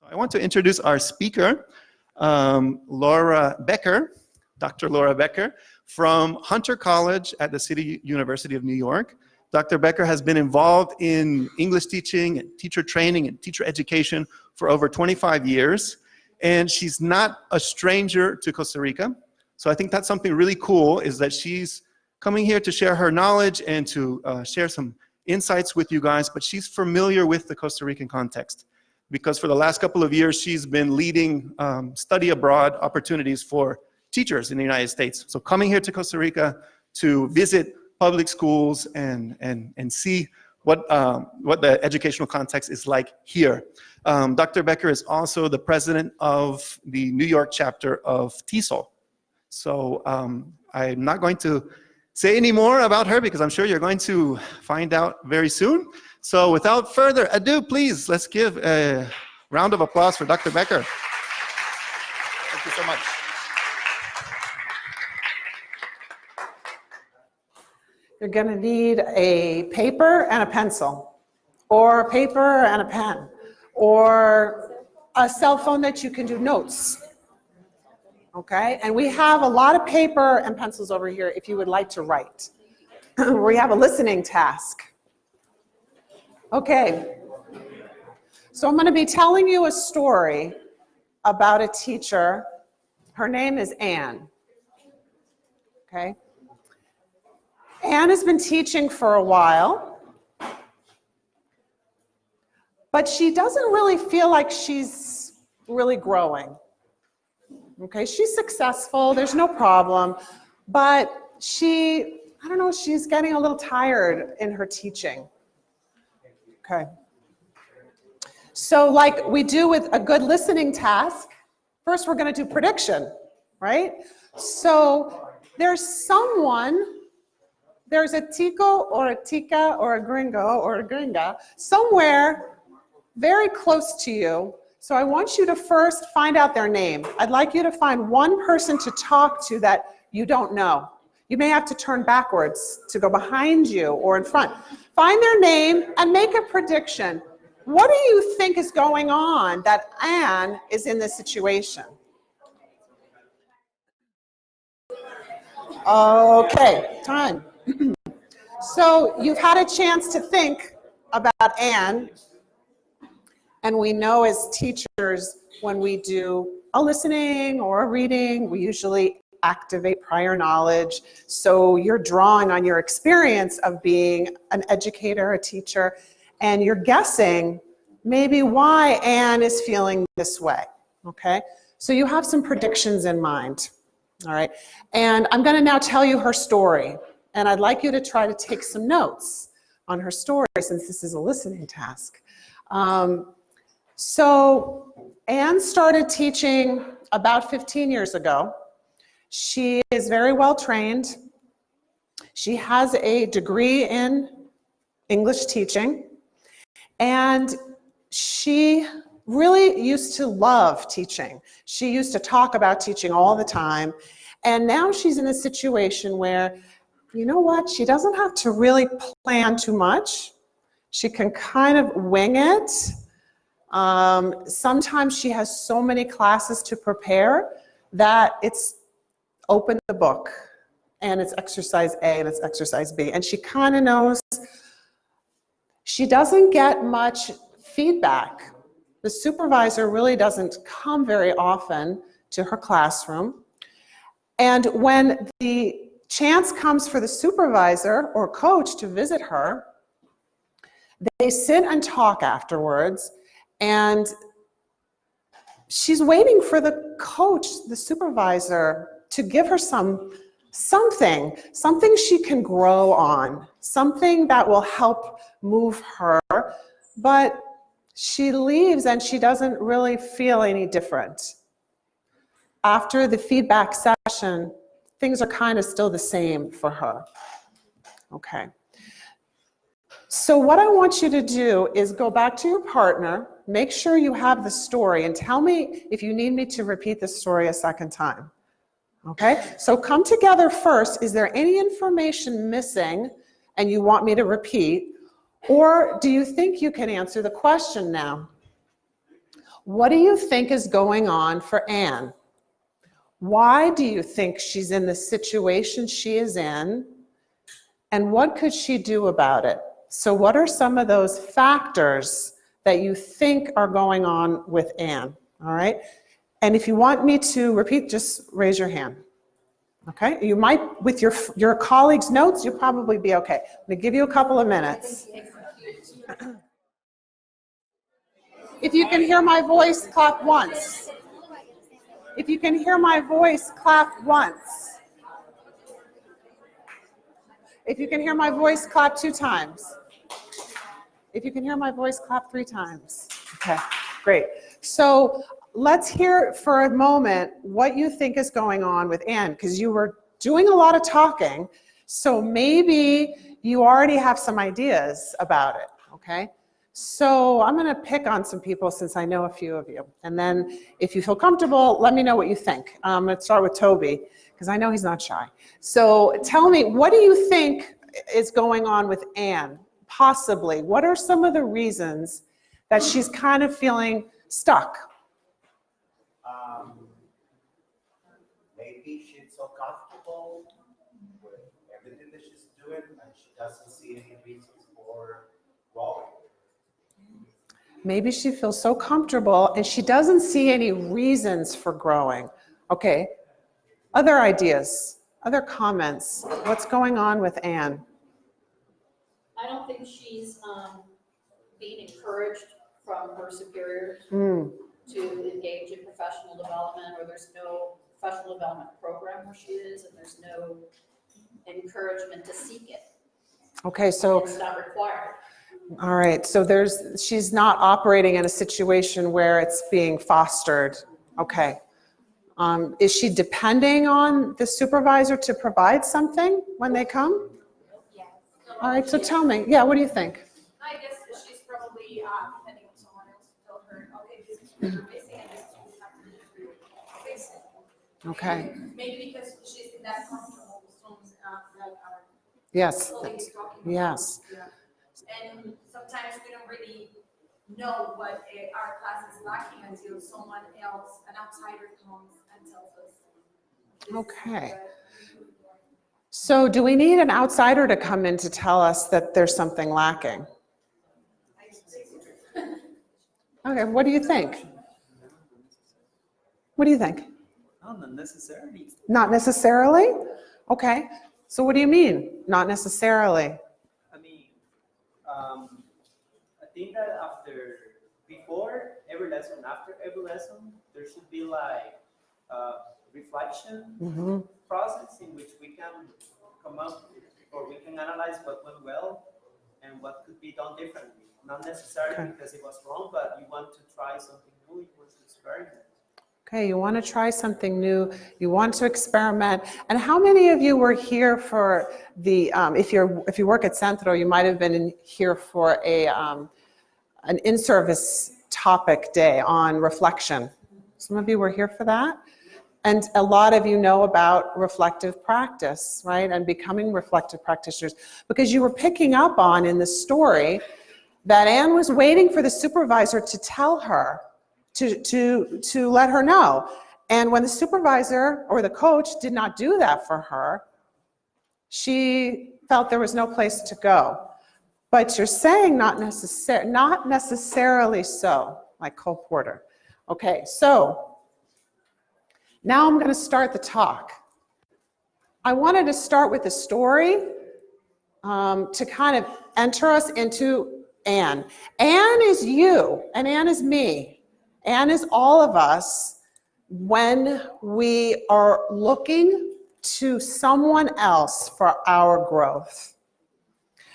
I want to introduce our speaker, Laura Becker, Dr. Laura Becker, from Hunter College at the City University of New York. Dr. Becker has been involved in English teaching, and teacher training, and teacher education for over 25 years. And she's not a stranger to Costa Rica. So I think that's something really cool, is that she's coming here to share her knowledge and to share some insights with you guys, but she's familiar with the Costa Rican context, because for the last couple of years, she's been leading study abroad opportunities for teachers in the United States. So coming here to Costa Rica to visit public schools and see what the educational context is like here. Dr. Becker is also the president of the New York chapter of TESOL. So I'm not going to say any more about her because I'm sure you're going to find out very soon. So without further ado, please, let's give a round of applause for Dr. Becker. Thank you so much. You're going to need a paper and a pencil, or a paper and a pen, or a cell phone that you can do notes. Okay, and we have a lot of paper and pencils over here if you would like to write. We have a listening task. Okay, so I'm going to be telling you a story about a teacher. Her name is Anne. Okay, Anne has been teaching for a while, but she doesn't really feel like she's really growing. Okay, she's successful, there's no problem, but I don't know, she's getting a little tired in her teaching. Okay. So like we do with a good listening task, first we're going to do prediction, right? So there's a tico or a tica or a gringo or a gringa somewhere very close to you. So I want you to first find out their name. I'd like you to find one person to talk to that you don't know. You may have to turn backwards to go behind you or in front. Find their name and make a prediction. What do you think is going on that Anne is in this situation? Okay, time. So you've had a chance to think about Anne. And we know as teachers, when we do a listening or a reading, we usually activate prior knowledge. So you're drawing on your experience of being an educator, a teacher, and you're guessing maybe why Anne is feeling this way, okay? So you have some predictions in mind, all right? And I'm gonna now tell you her story, and I'd like you to try to take some notes on her story since this is a listening task. So Anne started teaching about 15 years ago. She is very well trained. She has a degree in English teaching, and she really used to love teaching. She used to talk about teaching all the time, and now she's in a situation where, you know what, she doesn't have to really plan too much. She can kind of wing it. Sometimes she has so many classes to prepare that it's open the book and it's exercise A and it's exercise B, and she kind of knows. She doesn't get much feedback. The supervisor really doesn't come very often to her classroom, and when the chance comes for the supervisor or coach to visit her, they sit and talk afterwards. And she's waiting for the coach, the supervisor, to give her something she can grow on, something that will help move her. But she leaves and she doesn't really feel any different. After the feedback session, things are kind of still the same for her. Okay. So what I want you to do is go back to your partner, make sure you have the story, and tell me if you need me to repeat the story a second time. Okay? So come together first. Is there any information missing and you want me to repeat? Or do you think you can answer the question now? What do you think is going on for Anne? Why do you think she's in the situation she is in? And what could she do about it? So what are some of those factors that you think are going on with Anne? All right. And if you want me to repeat, just raise your hand. Okay. You might, with your colleagues' notes, you'll probably be okay. I'm going to give you a couple of minutes. If you can hear my voice, clap once. If you can hear my voice, clap once. If you can hear my voice, clap 2 times. If you can hear my voice, clap 3 times. Okay, great. So let's hear for a moment what you think is going on with Anne, because you were doing a lot of talking, so maybe you already have some ideas about it, okay? So I'm gonna pick on some people since I know a few of you. And then if you feel comfortable, let me know what you think. I'm gonna start with Toby, because I know he's not shy. So tell me, what do you think is going on with Anne? Possibly. What are some of the reasons that she's kind of feeling stuck? Maybe she's so comfortable with everything that she's doing and she doesn't see any reasons for growing. Maybe she feels so comfortable and she doesn't see any reasons for growing. Okay. Other ideas, other comments. What's going on with Anne? I don't think she's being encouraged from her superiors to engage in professional development, or there's no professional development program where she is, and there's no encouragement to seek it. Okay, so it's not required. All right, so she's not operating in a situation where it's being fostered. Okay. Is she depending on the supervisor to provide something when they come? Yes. All right, so tell me, yeah, what do you think? I guess she's probably depending on someone else to tell her, okay, this is what you're missing and this is what you have to do to fix it. Okay. Maybe because she's in that comfortable zones that are Yes. colleagues talking about. Yes. Yeah. And sometimes we don't really know what our class is lacking until someone else, an outsider, comes and tells us. Okay. So do we need an outsider to come in to tell us that there's something lacking? Okay, what do you think? What do you think? No, not necessarily. Not necessarily? Okay. So what do you mean, not necessarily? I mean, I think that before every lesson, after every lesson, there should be like a reflection process in which we can come up or we can analyze what went well and what could be done differently. Not necessarily because it was wrong, but you want to try something new, you want to experiment. Okay, you want to try something new, you want to experiment. And how many of you were here for the, if you work at Centro, you might have been here for an in-service topic day on reflection. Some of you were here for that. And a lot of you know about reflective practice, right? And becoming reflective practitioners, because you were picking up on in the story that Anne was waiting for the supervisor to tell her, to let her know. And when the supervisor or the coach did not do that for her, she felt there was no place to go. But you're saying not necessarily so, like Cole Porter. Okay, so now I'm going to start the talk. I wanted to start with the story to kind of enter us into Anne. Anne is you, and Anne is me. Anne is all of us when we are looking to someone else for our growth.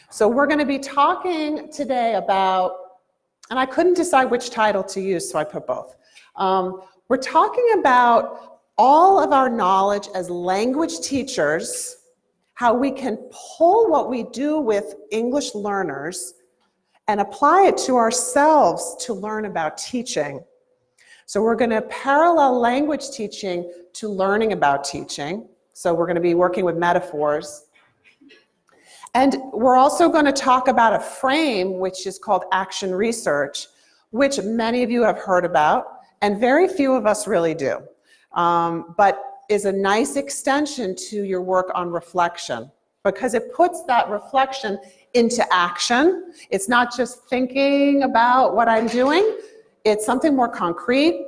So we're going to be talking today about, and I couldn't decide which title to use, so I put both. We're talking about all of our knowledge as language teachers, how we can pull what we do with English learners and apply it to ourselves to learn about teaching. So we're going to parallel language teaching to learning about teaching. So we're going to be working with metaphors. And we're also going to talk about a frame which is called action research, which many of you have heard about, and very few of us really do, but is a nice extension to your work on reflection, because it puts that reflection into action. It's not just thinking about what I'm doing, it's something more concrete,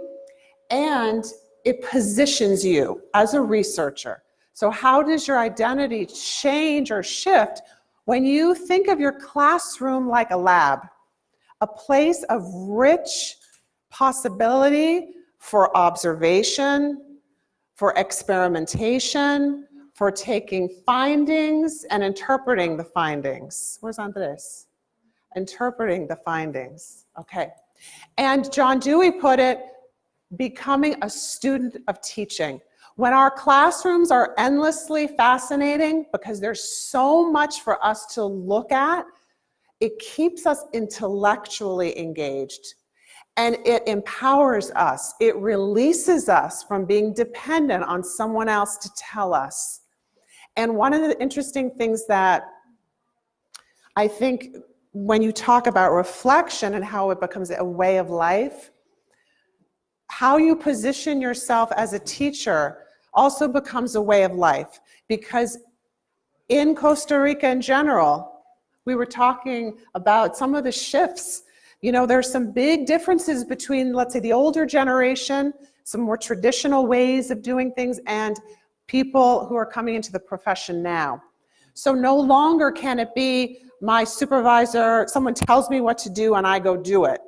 and it positions you as a researcher. So how does your identity change or shift when you think of your classroom like a lab, a place of rich possibility for observation, for experimentation, for taking findings and interpreting the findings. Where's Andres? Interpreting the findings, okay. And John Dewey put it, becoming a student of teaching. When our classrooms are endlessly fascinating because there's so much for us to look at, it keeps us intellectually engaged. And it empowers us. It releases us from being dependent on someone else to tell us. And one of the interesting things that I think when you talk about reflection and how it becomes a way of life, how you position yourself as a teacher also becomes a way of life. Because in Costa Rica in general, we were talking about some of the shifts. You know, there's some big differences between, let's say, the older generation, some more traditional ways of doing things, and people who are coming into the profession now. So no longer can it be my supervisor, someone tells me what to do and I go do it.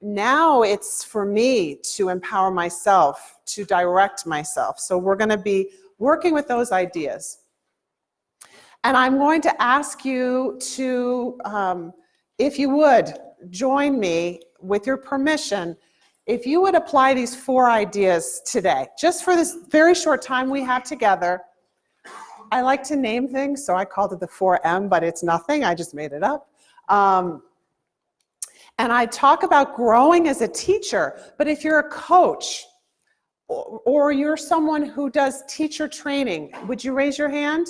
Now it's for me to empower myself, to direct myself. So we're going to be working with those ideas. And I'm going to ask you to, if you would, join me with your permission, if you would apply these 4 ideas today, just for this very short time we have together. I like to name things, so I called it the 4M, but it's nothing, I just made it up. And I talk about growing as a teacher, but if you're a coach, or you're someone who does teacher training, would you raise your hand?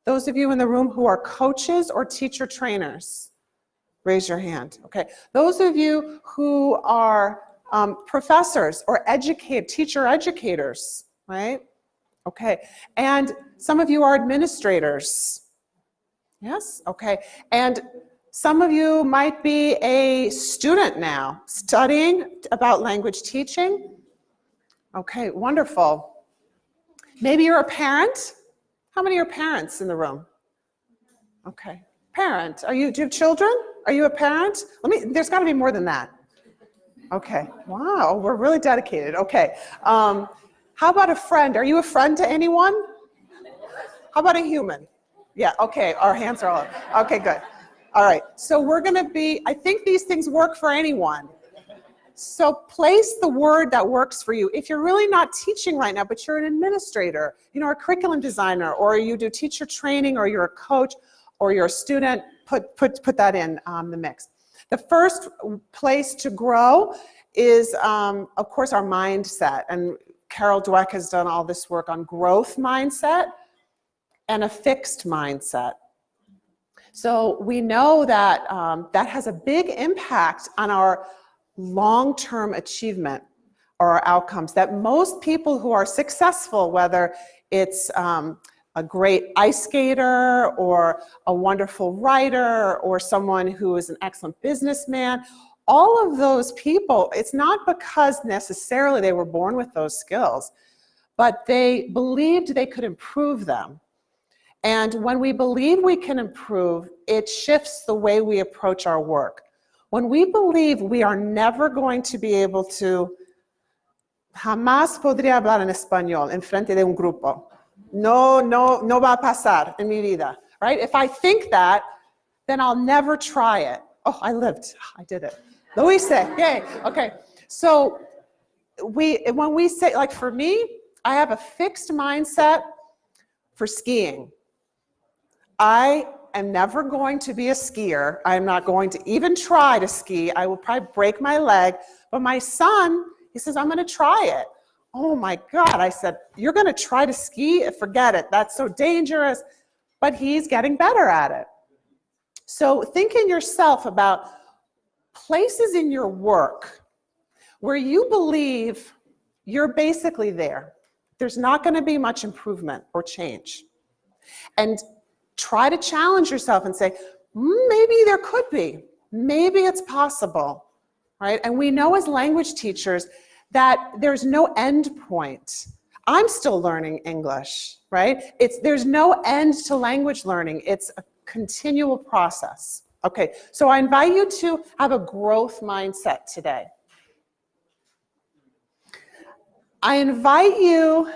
Those of you in the room who are coaches or teacher trainers, raise your hand. Okay. Those of you who are professors or teacher educators, right? Okay. And some of you are administrators. Yes? Okay. And some of you might be a student now, studying about language teaching. Okay, wonderful. Maybe you're a parent. How many are parents in the room? Okay, parent. Do you have children? Are you a parent? There's got to be more than that. Okay, wow, we're really dedicated. Okay, how about a friend? Are you a friend to anyone? How about a human? Yeah, okay, our hands are all up. Okay, good. All right, so we're gonna I think these things work for anyone. So place the word that works for you. If you're really not teaching right now, but you're an administrator, you know, a curriculum designer, or you do teacher training, or you're a coach, or you're a student, put that in the mix. The first place to grow is, of course, our mindset. And Carol Dweck has done all this work on growth mindset and a fixed mindset. So we know that that has a big impact on our long-term achievement or our outcomes, that most people who are successful, whether it's a great ice skater or a wonderful writer or someone who is an excellent businessman, all of those people, it's not because necessarily they were born with those skills, but they believed they could improve them. And when we believe we can improve, it shifts the way we approach our work. When we believe we are never going to be able to, jamás podría hablar en español en frente de un grupo. No va a pasar en mi vida, right? If I think that, then I'll never try it. Oh, I lived, I did it. Luis, yay, okay. So when we say, like for me, I have a fixed mindset for skiing. I am never going to be a skier. I'm not going to even try to ski. I will probably break my leg. But my son, he says, I'm going to try it. Oh my God. I said, you're going to try to ski? Forget it. That's so dangerous. But he's getting better at it. So think in yourself about places in your work where you believe you're basically there. There's not going to be much improvement or change. And try to challenge yourself and say, maybe there could be. Maybe it's possible, right? And we know as language teachers that there's no end point. I'm still learning English, right? There's no end to language learning. It's a continual process. Okay, so I invite you to have a growth mindset today. I invite you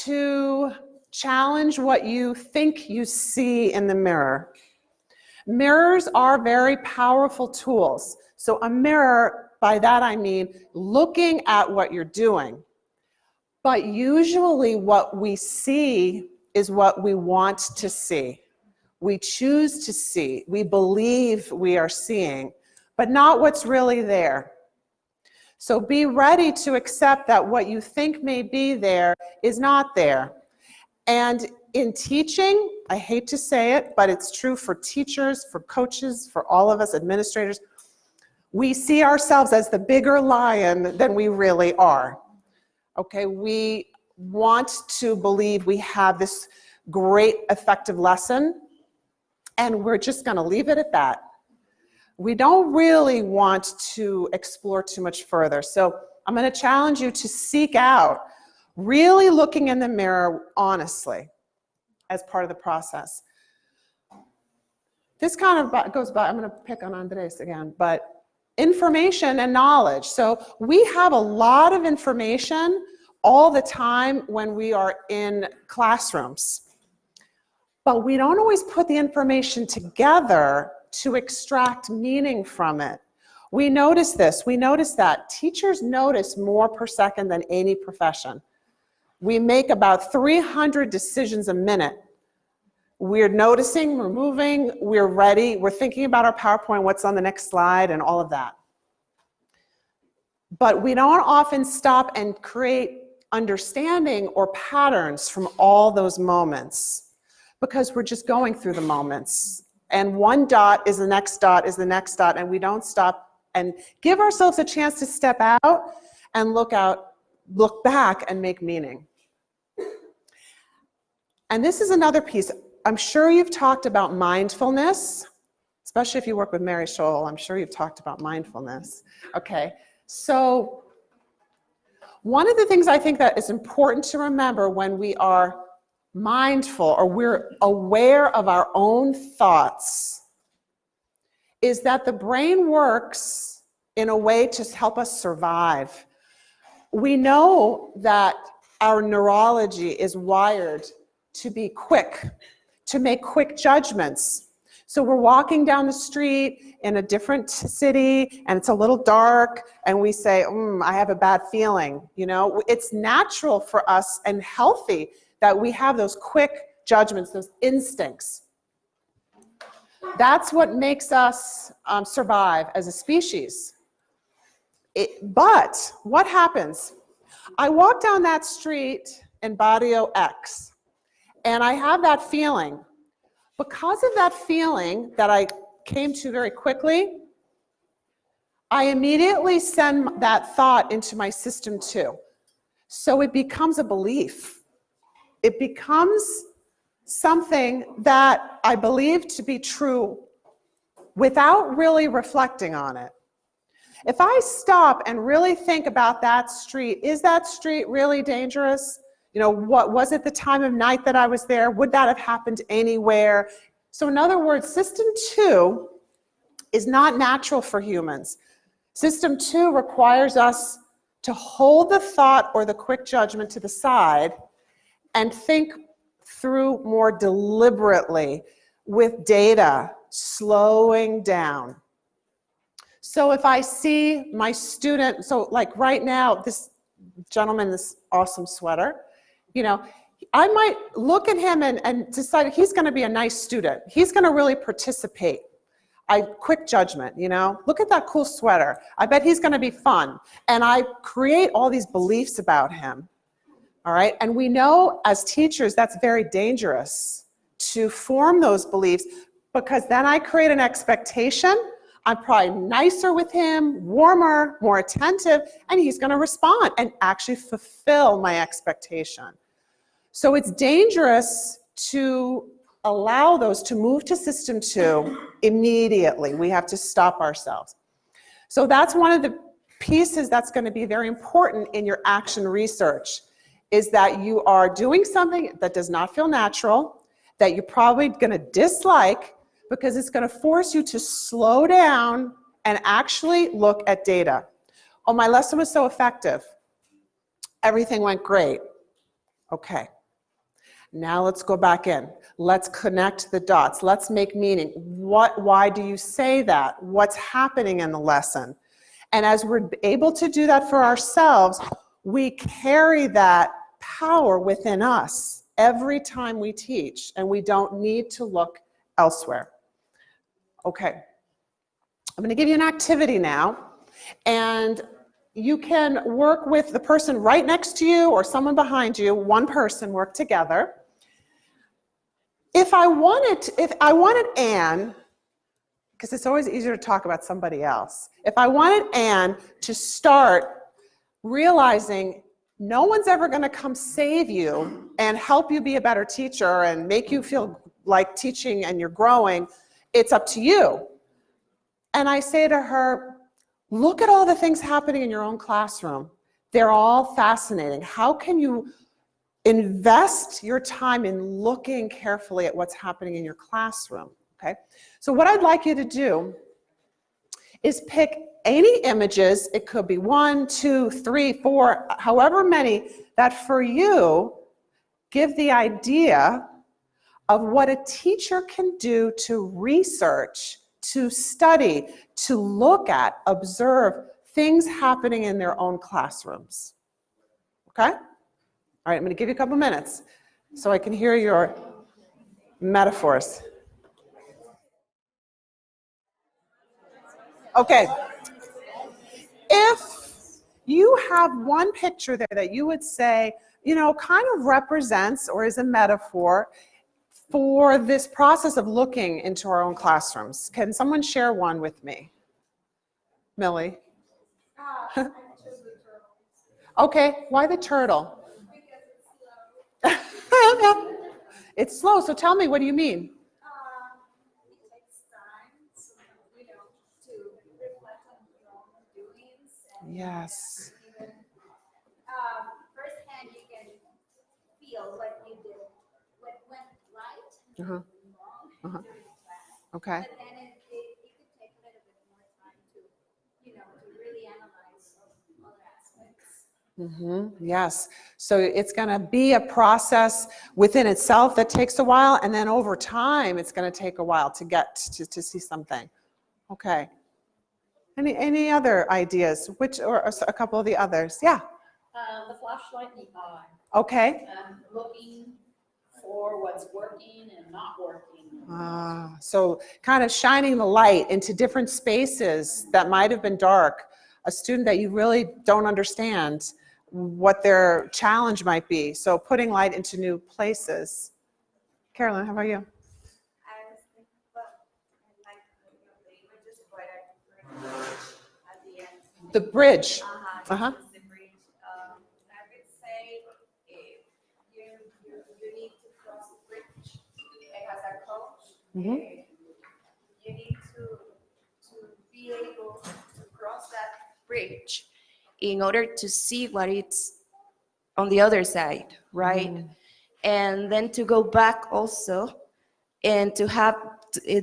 to challenge what you think you see in the mirror. Mirrors are very powerful tools. So a mirror, by that I mean looking at what you're doing. But usually what we see is what we want to see. We choose to see. We believe we are seeing, but not what's really there. So be ready to accept that what you think may be there is not there. And in teaching, I hate to say it, but it's true for teachers, for coaches, for all of us administrators, we see ourselves as the bigger lion than we really are. Okay, we want to believe we have this great effective lesson, and we're just going to leave it at that. We don't really want to explore too much further. So I'm going to challenge you to seek out really looking in the mirror honestly as part of the process. This kind of goes by, I'm going to pick on Andres again, but information and knowledge. So we have a lot of information all the time when we are in classrooms, but we don't always put the information together to extract meaning from it. We notice this, we notice that. Teachers notice more per second than any profession. We make about 300 decisions a minute. We're noticing, we're moving, we're ready, we're thinking about our PowerPoint, what's on the next slide, and all of that. But we don't often stop and create understanding or patterns from all those moments because we're just going through the moments. And one dot is the next dot is the next dot, and we don't stop and give ourselves a chance to step out and look back and make meaning. And this is another piece. I'm sure you've talked about mindfulness, especially if you work with Mary Scholl. I'm sure you've talked about mindfulness. Okay, so one of the things I think that is important to remember when we are mindful or we're aware of our own thoughts is that the brain works in a way to help us survive. We know that our neurology is wired to be quick, to make quick judgments. So we're walking down the street in a different city and it's a little dark and we say, I have a bad feeling. You know, it's natural for us and healthy that we have those quick judgments, those instincts. That's what makes us survive as a species. But what happens? I walk down that street in Barrio X, and I have that feeling. Because of that feeling that I came to very quickly, I immediately send that thought into my system too. So it becomes a belief. It becomes something that I believe to be true without really reflecting on it. If I stop and really think about that street, is that street really dangerous? You know, what was it the time of night that I was there? Would that have happened anywhere? So in other words, system 2 is not natural for humans. System 2 requires us to hold the thought or the quick judgment to the side and think through more deliberately with data, slowing down. So if I see my student, so like right now, this gentleman, this awesome sweater, you know, I might look at him and decide he's going to be a nice student. He's going to really participate. Quick judgment, you know, look at that cool sweater. I bet he's going to be fun. And I create all these beliefs about him. All right. And we know as teachers, that's very dangerous to form those beliefs because then I create an expectation. I'm probably nicer with him, warmer, more attentive, and he's going to respond and actually fulfill my expectation. So it's dangerous to allow those to move to system 2 immediately. We have to stop ourselves. So that's one of the pieces that's going to be very important in your action research, is that you are doing something that does not feel natural, that you're probably going to dislike, because it's going to force you to slow down and actually look at data. Oh, my lesson was so effective. Everything went great. Okay. Now let's go back in. Let's connect the dots. Let's make meaning. Why do you say that? What's happening in the lesson? And as we're able to do that for ourselves, we carry that power within us every time we teach, and we don't need to look elsewhere. Okay. I'm going to give you an activity now, and you can work with the person right next to you or someone behind you, one person, work together. If I wanted Anne, because it's always easier to talk about somebody else. If I wanted Anne to start realizing no one's ever going to come save you and help you be a better teacher and make you feel like teaching and you're growing, it's up to you. And I say to her, look at all the things happening in your own classroom. They're all fascinating. How can you invest your time in looking carefully at what's happening in your classroom? Okay? So what I'd like you to do is pick any images. It could be 1, 2, 3, 4, however many, that for you give the idea of what a teacher can do to research, to study, to look at, observe things happening in their own classrooms. Okay? All right, I'm going to give you a couple minutes so I can hear your metaphors. Okay. If you have one picture there that you would say, you know, kind of represents or is a metaphor for this process of looking into our own classrooms, can someone share one with me? Millie? Okay, why the turtle? It's slow, so tell me, what do you mean? It takes time, so, to reflect on your own doings. And Yes. even, firsthand, you can feel what you did, what went right and Uh-huh. wrong Uh-huh. during class. Okay. But then it could take a little bit more time to, to really analyze other aspects. Yes. So it's going to be a process within itself that takes a while, and then over time, it's going to take a while to get to see something. Okay. Any other ideas? Which, or a couple of the others? Yeah. The flashlight in the eye, Okay. looking for what's working and not working. So kind of shining the light into different spaces that might have been dark. A student that you really don't understand what their challenge might be. So putting light into new places. Carolyn, how about you? I was thinking, I like the images, but at the end. The bridge. Uh-huh. The bridge. I would say you need to cross the bridge. As a coach, you need to be able to cross that bridge in order to see what it's on the other side, right? And then to go back also and to have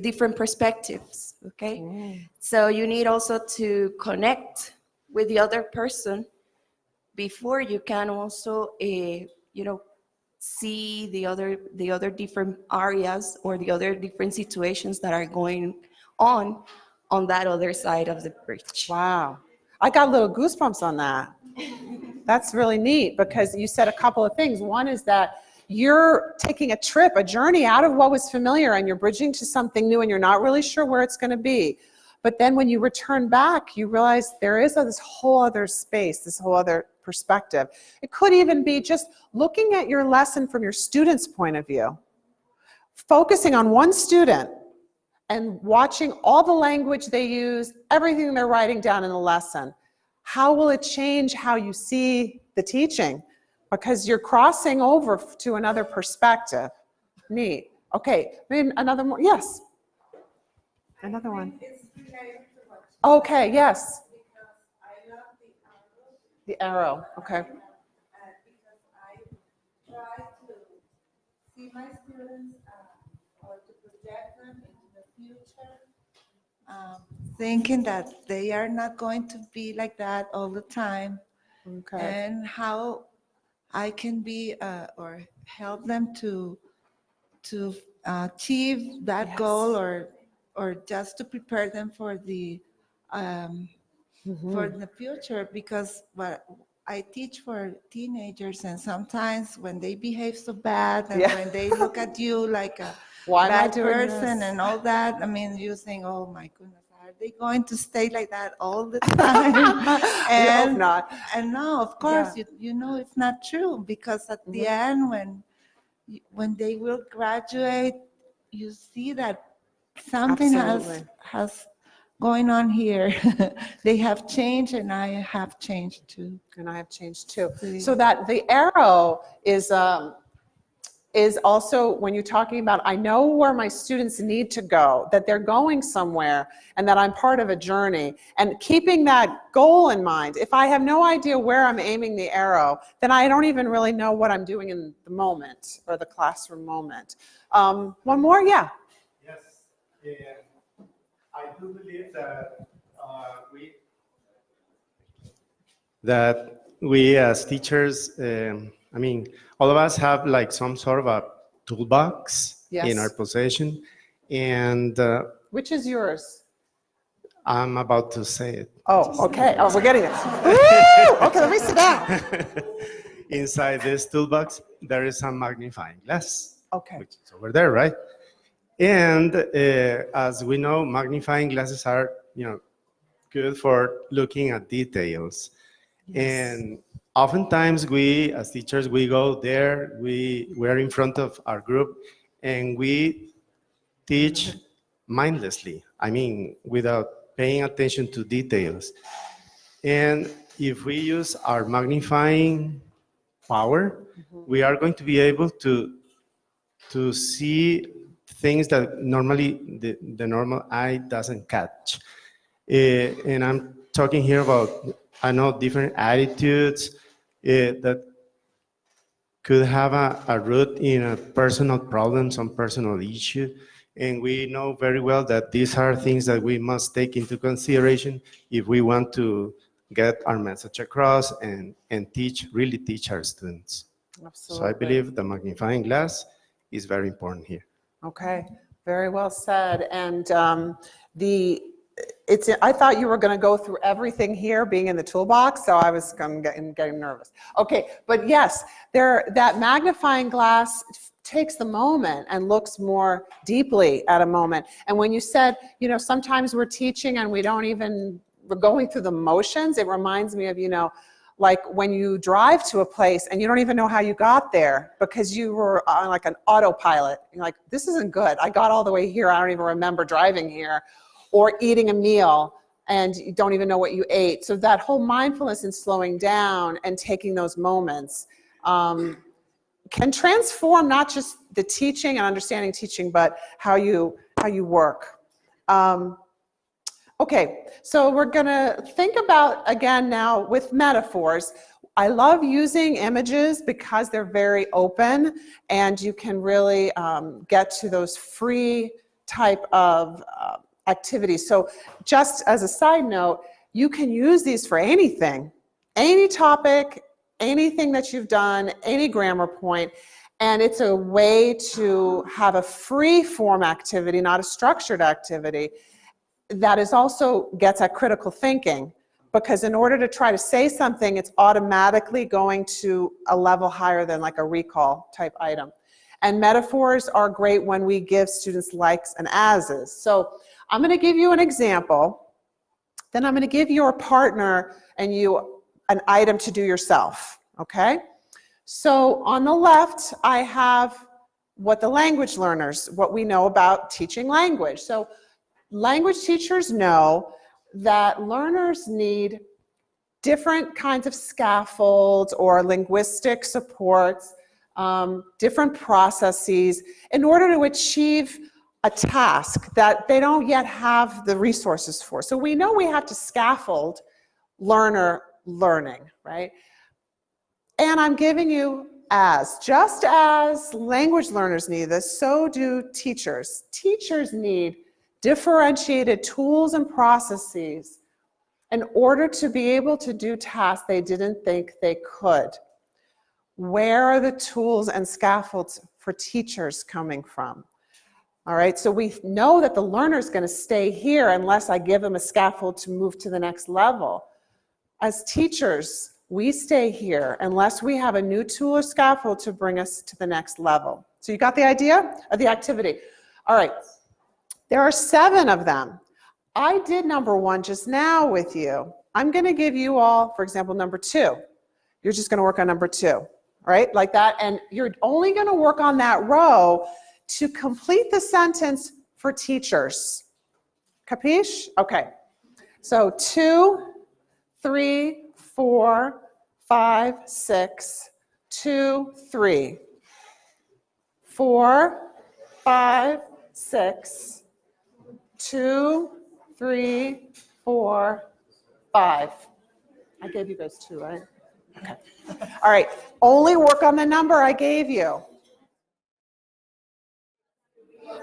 different perspectives, okay? So you need also to connect with the other person before you can also, see the other different areas or the other different situations that are going on that other side of the bridge. Wow. I got little goosebumps on that. That's really neat, because you said a couple of things. One is that you're taking a trip, a journey out of what was familiar, and you're bridging to something new, and you're not really sure where it's going to be. But then when you return back, you realize there is this whole other space, this whole other perspective. It could even be just looking at your lesson from your student's point of view, focusing on one student and watching all the language they use, everything they're writing down in the lesson, how will it change how you see the teaching? Because you're crossing over to another perspective. Neat. Okay, maybe another more. Yes. Another one. It's related to what Okay, yes. because I love The arrow. Okay. because I try to see my students or to project them into the future, thinking that they are not going to be like that all the time, Okay. and how I can be or help them to achieve that Yes. goal or just to prepare them for the for the future, because what I teach for teenagers, and sometimes when they behave so bad and Yeah. when they look at you like a Why am I bad doing person this? and all that, I mean, you think, oh my goodness, are they going to stay like that all the time? You hope not. And no, of course, you know it's not true, because at the end, when they will graduate, you see that something Absolutely. has going on here. They have changed, and I have changed too. And I have changed too. See. So that the arrow is also when you're talking about, I know where my students need to go, that they're going somewhere, and that I'm part of a journey. And keeping that goal in mind. If I have no idea where I'm aiming the arrow, then I don't even really know what I'm doing in the moment or the classroom moment. One more, yeah. Yes, I do believe that we as teachers, I mean, all of us have like some sort of a toolbox Yes. in our possession, and Which is yours? I'm about to say it. Oh, okay. Oh, we're getting it. Woo! Okay, let me sit down. Inside this toolbox, there is a magnifying glass, Okay. which is over there, right? And as we know, magnifying glasses are, good for looking at details. And oftentimes we, as teachers, we go there, we're in front of our group, and we teach mindlessly. I mean, without paying attention to details. And if we use our magnifying power, we are going to be able to see things that normally the normal eye doesn't catch. And I'm talking here about, I know, different attitudes that could have a root in a personal problem, some personal issue. And we know very well that these are things that we must take into consideration if we want to get our message across and really teach our students. Absolutely. So I believe the magnifying glass is very important here. Okay, very well said. And I thought you were going to go through everything here being in the toolbox, so I was getting nervous. Okay, but yes, that magnifying glass takes the moment and looks more deeply at a moment. And when you said, sometimes we're teaching and we're going through the motions, it reminds me of, like when you drive to a place and you don't even know how you got there because you were on like an autopilot. You're like, this isn't good. I got all the way here. I don't even remember driving here. Or eating a meal and you don't even know what you ate. So that whole mindfulness and slowing down and taking those moments can transform not just the teaching and understanding teaching, but how you work. Okay, so we're gonna think about, again now, with metaphors. I love using images because they're very open and you can really get to those free type of activities. So just as a side note, you can use these for anything, any topic, anything that you've done, any grammar point, and it's a way to have a free form activity, not a structured activity, that is also gets at critical thinking, because in order to try to say something, it's automatically going to a level higher than like a recall type item. And metaphors are great when we give students likes and ases. So I'm going to give you an example, then I'm going to give your partner and you an item to do yourself, okay? So on the left, I have what the language learners, what we know about teaching language. So language teachers know that learners need different kinds of scaffolds or linguistic supports, different processes in order to achieve a task that they don't yet have the resources for. So we know we have to scaffold learner learning, right? And I'm giving you just as language learners need this, so do teachers. Teachers need differentiated tools and processes in order to be able to do tasks they didn't think they could. Where are the tools and scaffolds for teachers coming from? All right, so we know that the learner is going to stay here unless I give them a scaffold to move to the next level. As teachers, we stay here unless we have a new tool or scaffold to bring us to the next level. So you got the idea of the activity? All right, there are 7 of them. I did number 1 just now with you. I'm going to give you all, for example, number 2. You're just going to work on number 2, right? Like that. And you're only going to work on that row to complete the sentence for teachers. Capiche? Okay. So 2, 3, 4, 5, 6, 2, 3. 4, 5, 6, 2, 3, 4, 5. I gave you those 2, right? Okay. All right. Only work on the number I gave you.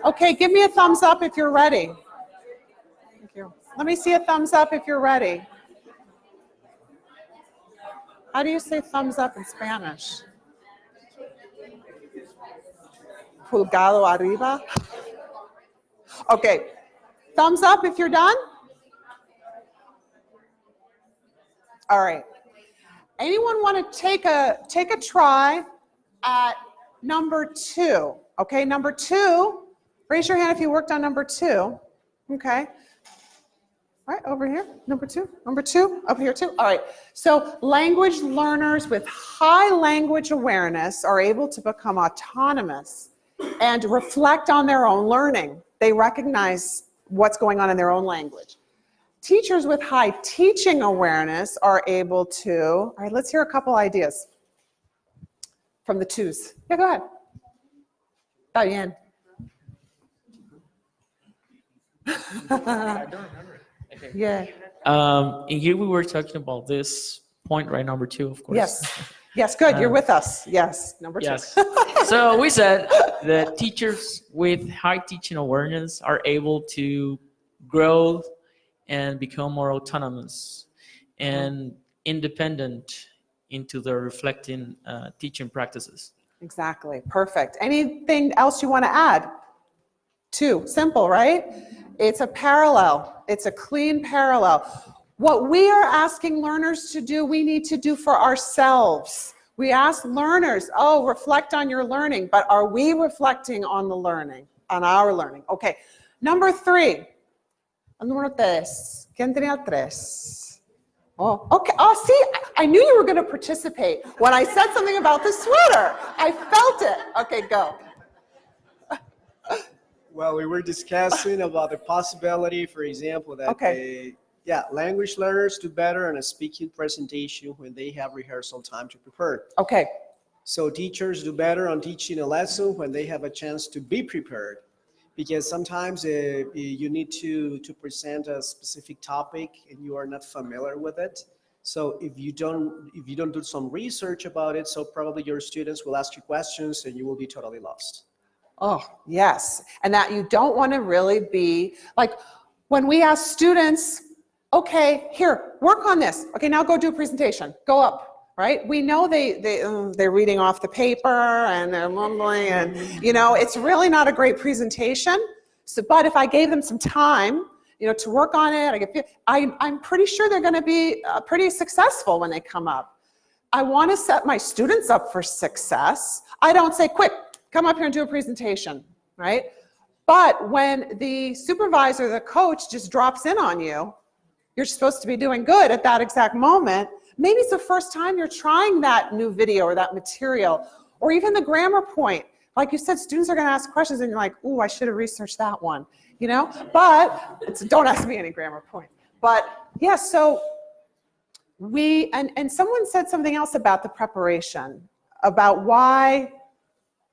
Okay, give me a thumbs up if you're ready. Thank you. Let me see a thumbs up if you're ready. How do you say thumbs up in Spanish? Pulgado arriba. Okay, thumbs up if you're done. All right. Anyone want to take a try at number 2? Okay, number 2. Raise your hand if you worked on number 2. Okay. All right, over here, number 2, over here too. All right, so language learners with high language awareness are able to become autonomous and reflect on their own learning. They recognize what's going on in their own language. Teachers with high teaching awareness are able to, all right, let's hear a couple ideas from the 2s. Yeah, go ahead. Está bien. I don't remember it. Okay. Yeah. And here we were talking about this point, right? Number 2, of course. Yes, good. You're with us. Yes, number 2. Yes. So we said that teachers with high teaching awareness are able to grow and become more autonomous and independent into their reflecting teaching practices. Exactly. Perfect. Anything else you want to add? 2. Simple, right? It's a parallel. It's a clean parallel. What we are asking learners to do, we need to do for ourselves. We ask learners, oh, reflect on your learning, but are we reflecting on the learning, on our learning? Okay. Number 3. Número 3. ¿Quién tenía 3? Oh, okay. Oh, see, I knew you were going to participate when I said something about the sweater. I felt it. Okay, go. Well, we were discussing about the possibility, for example, that language learners do better on a speaking presentation when they have rehearsal time to prepare. Okay. So teachers do better on teaching a lesson when they have a chance to be prepared, because sometimes you need to present a specific topic and you are not familiar with it. So if you don't do some research about it, so probably your students will ask you questions and you will be totally lost. Oh, yes. And that you don't want to really be like when we ask students, okay, here, work on this. Okay, now go do a presentation. Go up, right? We know they're reading off the paper and they're mumbling and, it's really not a great presentation. So, but if I gave them some time, to work on it, I'm pretty sure they're going to be pretty successful when they come up. I want to set my students up for success. I don't say, quick, come up here and do a presentation, right? But when the supervisor, the coach just drops in on you, you're supposed to be doing good at that exact moment. Maybe it's the first time you're trying that new video or that material, or even the grammar point. like you said, students are going to ask questions and you're like, ooh, I should have researched that one, you know? But don't ask me any grammar point. But yeah, so and someone said something else about the preparation, about why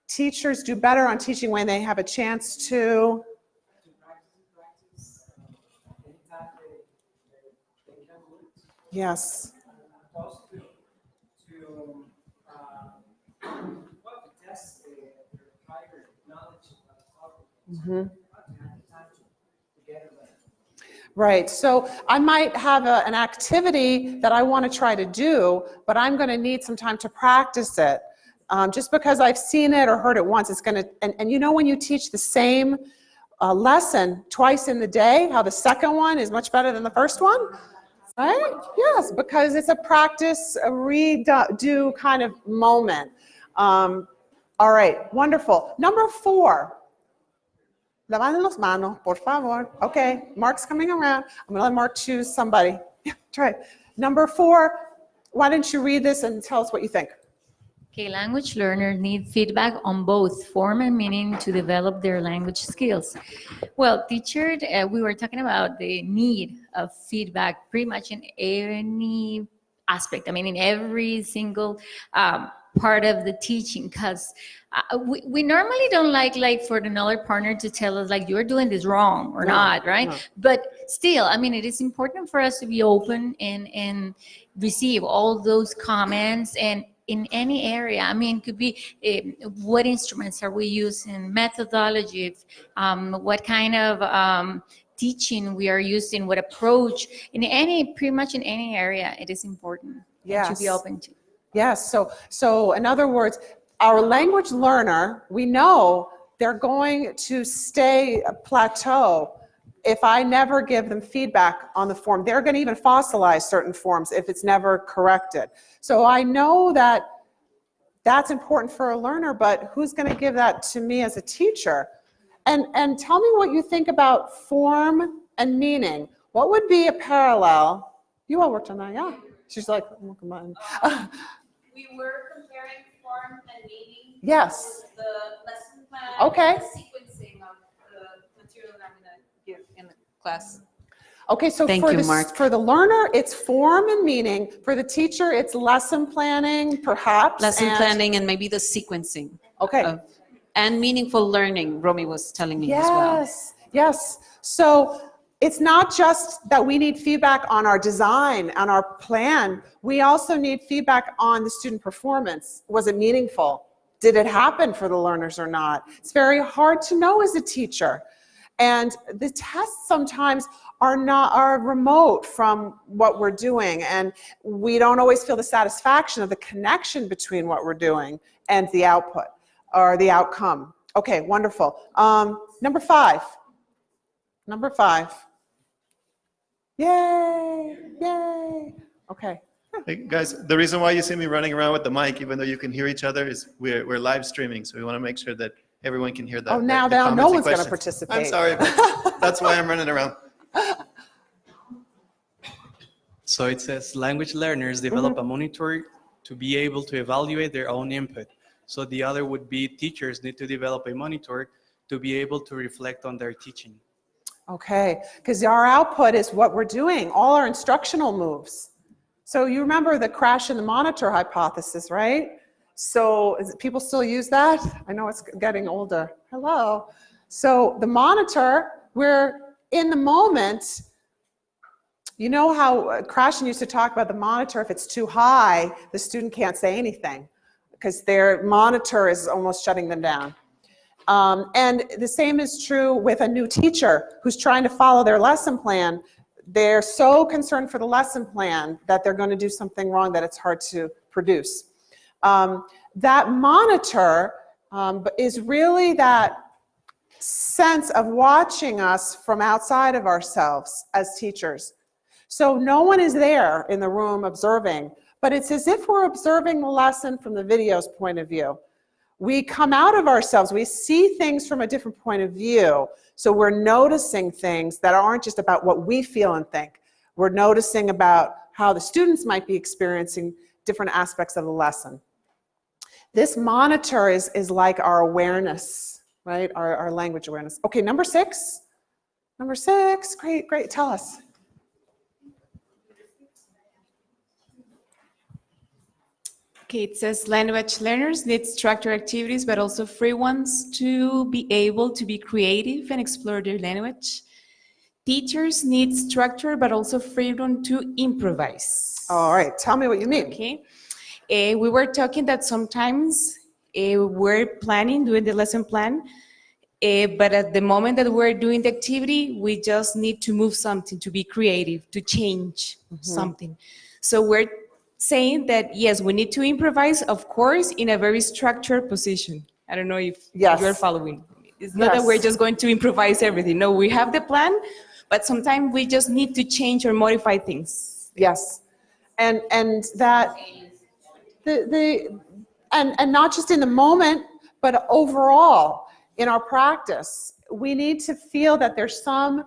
teachers do better on teaching when they have a chance to. Yes. Right, so I might have an activity that I want to try to do, but I'm going to need some time to practice it. Just because I've seen it or heard it once, it's going to, and you know when you teach the same lesson twice in the day, how the second one is much better than the first one? Right? Yes, because it's a practice, a redo kind of moment. All right, wonderful. Number 4. Levanten las manos, por favor. Okay, Mark's coming around. I'm going to let Mark choose somebody. Yeah, try it. Number 4, why don't you read this and tell us what you think? Okay, language learners need feedback on both form and meaning to develop their language skills. Well, teacher, we were talking about the need of feedback pretty much in any aspect. I mean, in every single part of the teaching, because we normally don't like for another partner to tell us like you're doing this wrong or not, right? No. But still, I mean, it is important for us to be open and receive all those comments and in any area. I mean, it could be what instruments are we using, methodology, what kind of teaching we are using, what approach, pretty much in any area, it is important to be open to. Yes, so in other words, our language learner, we know they're going to stay a plateau if I never give them feedback on the form. They're going to even fossilize certain forms if it's never corrected. So I know that that's important for a learner, but who's going to give that to me as a teacher? And tell me what you think about form and meaning. What would be a parallel? You all worked on that, yeah. She's like, oh, come on. We were comparing form and meaning. Yes. The lesson plan. Okay. And the sequencing of the material that I'm going to give in the class. Okay, so for the learner, it's form and meaning. For the teacher, it's lesson planning, perhaps. Lesson planning and maybe the sequencing. Okay. And meaningful learning, Romy was telling me as well. Yes. So it's not just that we need feedback on our design, on our plan. We also need feedback on the student performance. Was it meaningful? Did it happen for the learners or not? It's hard to know as a teacher. And the tests sometimes are remote from what we're doing, and we don't always feel the satisfaction of the connection between what we're doing and the output or the outcome. Okay, wonderful. Number 5. Yay. Okay. Hey guys, the reason why you see me running around with the mic, even though you can hear each other, is we're live streaming, so we want to make sure that everyone can hear that. Oh, now no one's going to participate. I'm sorry, but that's why I'm running around. So it says language learners develop a monitor to be able to evaluate their own input. So the other would be teachers need to develop a monitor to be able to reflect on their teaching. Okay, because our output is what we're doing, all our instructional moves. So you remember the crash in the monitor hypothesis, right? So people still use that? I know it's getting older. Hello. So the monitor, we're in the moment. You know how Krashen used to talk about the monitor, if it's too high, the student can't say anything because their monitor is almost shutting them down. And the same is true with a new teacher who's trying to follow their lesson plan. They're so concerned for the lesson plan that they're going to do something wrong that it's hard to produce. That monitor is really that sense of watching us from outside of ourselves as teachers. So no one is there in the room observing, but it's as if we're observing the lesson from the video's point of view. We come out of ourselves, we see things from a different point of view, so we're noticing things that aren't just about what we feel and think. We're noticing about how the students might be experiencing different aspects of the lesson. This monitor is like our awareness, right? Our language awareness. Okay, number 6. Number 6, great, tell us. Okay, it says language learners need structured activities, but also free ones to be able to be creative and explore their language. Teachers need structure, but also freedom to improvise. All right, tell me what you mean. Okay. We were talking that sometimes we're planning, doing the lesson plan, but at the moment that we're doing the activity, we just need to move something, to be creative, to change something. So we're saying that, yes, we need to improvise, of course, in a very structured position. I don't know if you're following. It's not that we're just going to improvise everything. No, we have the plan, but sometimes we just need to change or modify things. Yes, and that and not just in the moment, but overall in our practice, we need to feel that there's some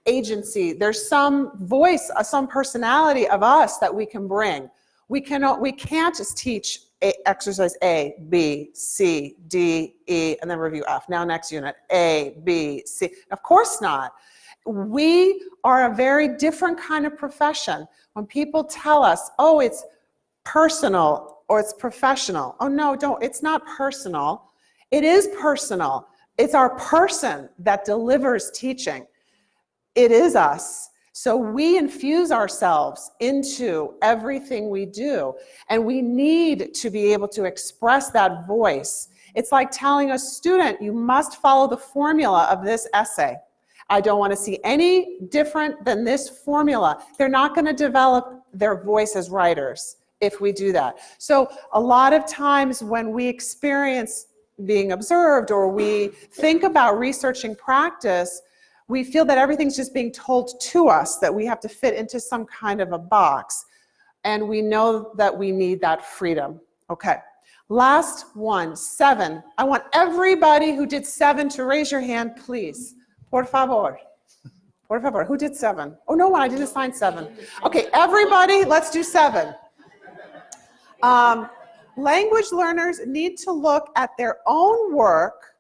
agency, there's some voice, some personality of us that we can bring. We can't just teach exercise A, B, C, D, E, and then review F. Now next unit, A, B, C. Of course not. We are a very different kind of profession. When people tell us, oh, it's personal or it's professional. Oh no, it's not personal. It is personal. It's our person that delivers teaching. It is us. So we infuse ourselves into everything we do, and we need to be able to express that voice. It's like telling a student, you must follow the formula of this essay. I don't want to see any different than this formula. They're not going to develop their voice as writers if we do that. So a lot of times when we experience being observed or we think about researching practice, we feel that everything's just being told to us, that we have to fit into some kind of a box. And we know that we need that freedom. Okay, last one, 7. I want everybody who did 7 to raise your hand, please. Por favor. Por favor. Who did 7? Oh, no, I didn't assign 7. Okay, everybody, let's do 7. Language learners need to look at their own work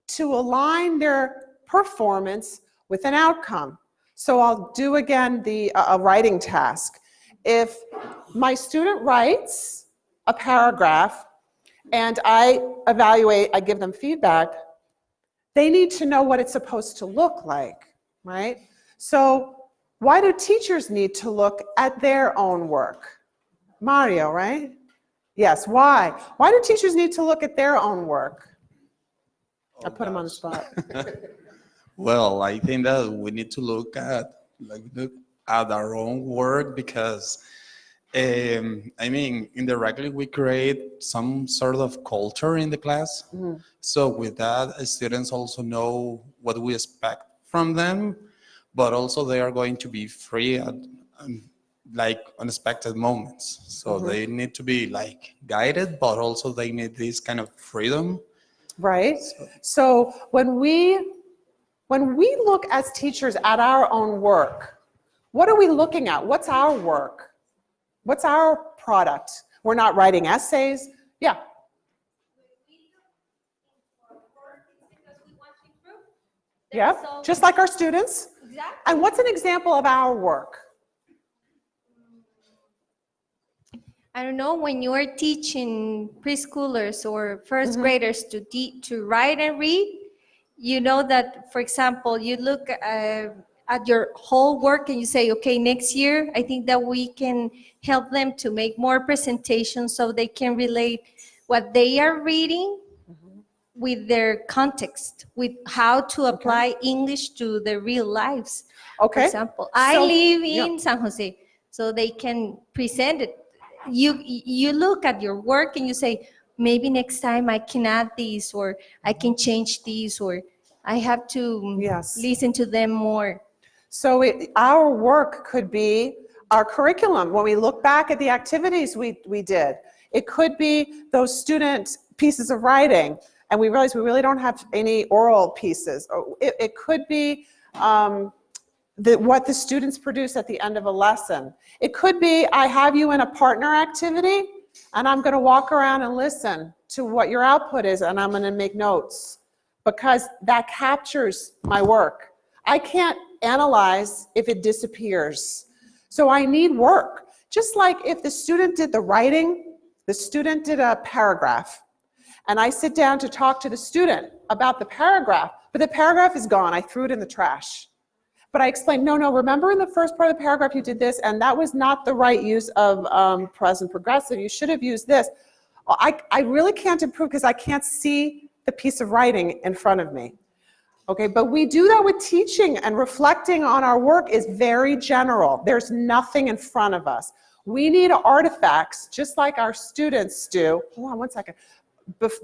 to align their performance with an outcome. So I'll do again a writing task. If my student writes a paragraph and I evaluate, I give them feedback, they need to know what it's supposed to look like, right? So why do teachers need to look at their own work? Mario, right? Yes, why? Why do teachers need to look at their own work? I put him on the spot. Well, I think that we need to look at our own work because, I mean, indirectly we create some sort of culture in the class. Mm-hmm. So with that, students also know what we expect from them, but also they are going to be free at like unexpected moments. So Mm-hmm. they need to be like guided, but also they need this kind of freedom. Right. So when we look as teachers at our own work, what are we looking at? What's our work? What's our product? We're not writing essays. Yeah. Yep. Just like our students. Exactly. And what's an example of our work? I don't know, when you are teaching preschoolers or first graders to write and read, you know that, for example, you look at your whole work and you say, okay, next year, I think that we can help them to make more presentations so they can relate what they are reading with their context, with how to apply English to their real lives. Okay. For example, I live in San Jose, so they can present it. You look at your work and you say, maybe next time I can add this, or I can change this, or I have to listen to them more. So our work could be our curriculum. When we look back at the activities we did, it could be those student pieces of writing, and we realize we really don't have any oral pieces. It could be what the students produce at the end of a lesson. It could be I have you in a partner activity And I'm going to walk around and listen to what your output is, and I'm going to make notes because that captures my work. I can't analyze if it disappears. So I need work. Just like if the student did the writing, the student did a paragraph, and I sit down to talk to the student about the paragraph, but the paragraph is gone. I threw it in the trash. But I explained, no, remember in the first part of the paragraph you did this, and that was not the right use of present progressive. You should have used this. I really can't improve because I can't see the piece of writing in front of me. Okay, but we do that with teaching, and reflecting on our work is very general. There's nothing in front of us. We need artifacts, just like our students do. Hold on one second.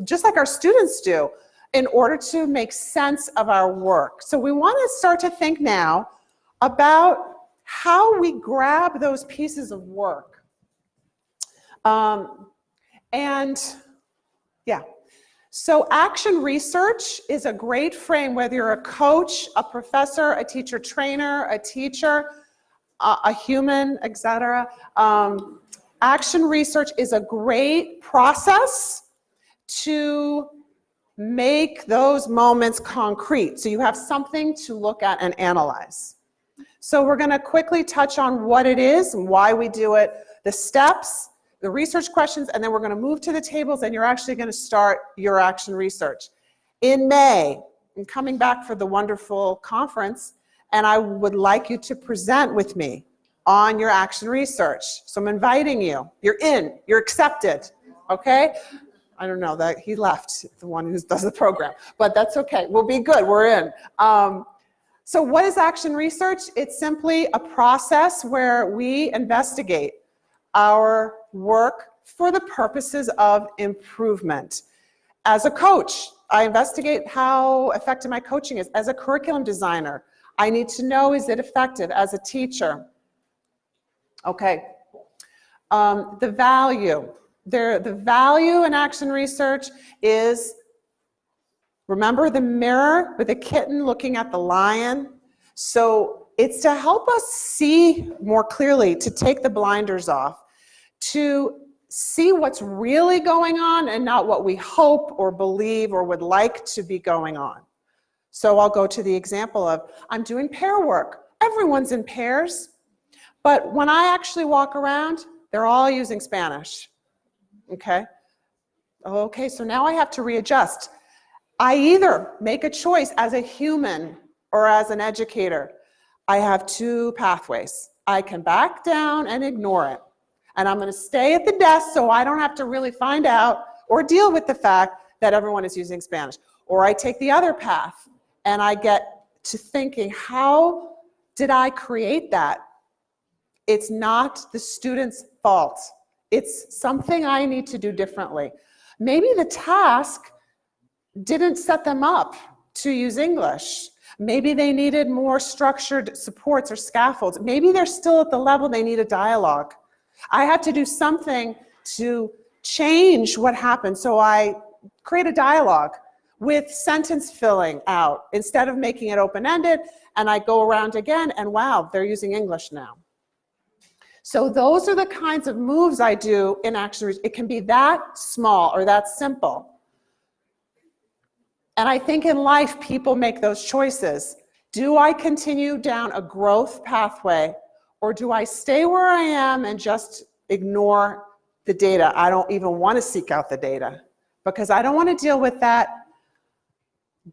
Just like our students do, in order to make sense of our work. So we want to start to think now about how we grab those pieces of work. So action research is a great frame, whether you're a coach, a professor, a teacher trainer, a teacher, a human, etc. Action research is a great process to make those moments concrete. So you have something to look at and analyze. So we're going to quickly touch on what it is and why we do it, the steps, the research questions, and then we're going to move to the tables, and you're actually going to start your action research. In May, I'm coming back for the wonderful conference, and I would like you to present with me on your action research. So I'm inviting you. You're in. You're accepted. Okay? I don't know, that he left, the one who does the program, but that's okay. We'll be good. We're in. So what is action research? It's simply a process where we investigate our work for the purposes of improvement. As a coach, I investigate how effective my coaching is. As a curriculum designer, I need to know, is it effective? As a teacher. Okay. The value. The value in action research is, remember the mirror with the kitten looking at the lion? So it's to help us see more clearly, to take the blinders off, to see what's really going on and not what we hope or believe or would like to be going on. So I'll go to the example of, I'm doing pair work. Everyone's in pairs, but when I actually walk around, they're all using Spanish. Okay, so now I have to readjust. I either make a choice as a human or as an educator. I have two pathways. I can back down and ignore it. And I'm going to stay at the desk so I don't have to really find out or deal with the fact that everyone is using Spanish. Or I take the other path and I get to thinking, how did I create that? It's not the student's fault. It's something I need to do differently. Maybe the task didn't set them up to use English. Maybe they needed more structured supports or scaffolds. Maybe they're still at the level they need a dialogue. I had to do something to change what happened. So I create a dialogue with sentence filling out instead of making it open-ended, and I go around again and wow, they're using English now. So those are the kinds of moves I do in action. It can be that small or that simple. And I think in life, people make those choices. Do I continue down a growth pathway, or do I stay where I am and just ignore the data? I don't even want to seek out the data because I don't want to deal with that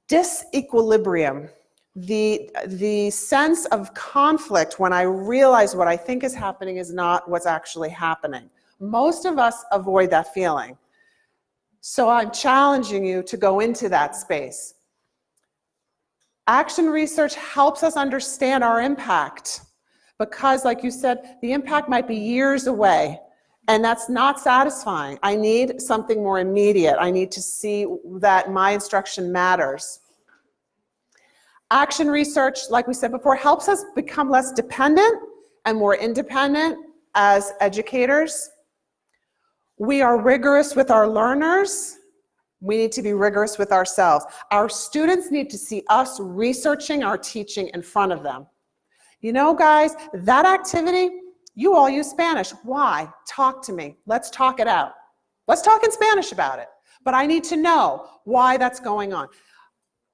disequilibrium. The sense of conflict when I realize what I think is happening is not what's actually happening. Most of us avoid that feeling. So I'm challenging you to go into that space. Action research helps us understand our impact because, like you said, the impact might be years away, and that's not satisfying. I need something more immediate. I need to see that my instruction matters. Action research, like we said before, helps us become less dependent and more independent as educators. We are rigorous with our learners. We need to be rigorous with ourselves. Our students need to see us researching our teaching in front of them. You know, guys, that activity, You all use Spanish. Why? Talk to me. Let's talk it out. Let's talk in Spanish about it. But I need to know why that's going on.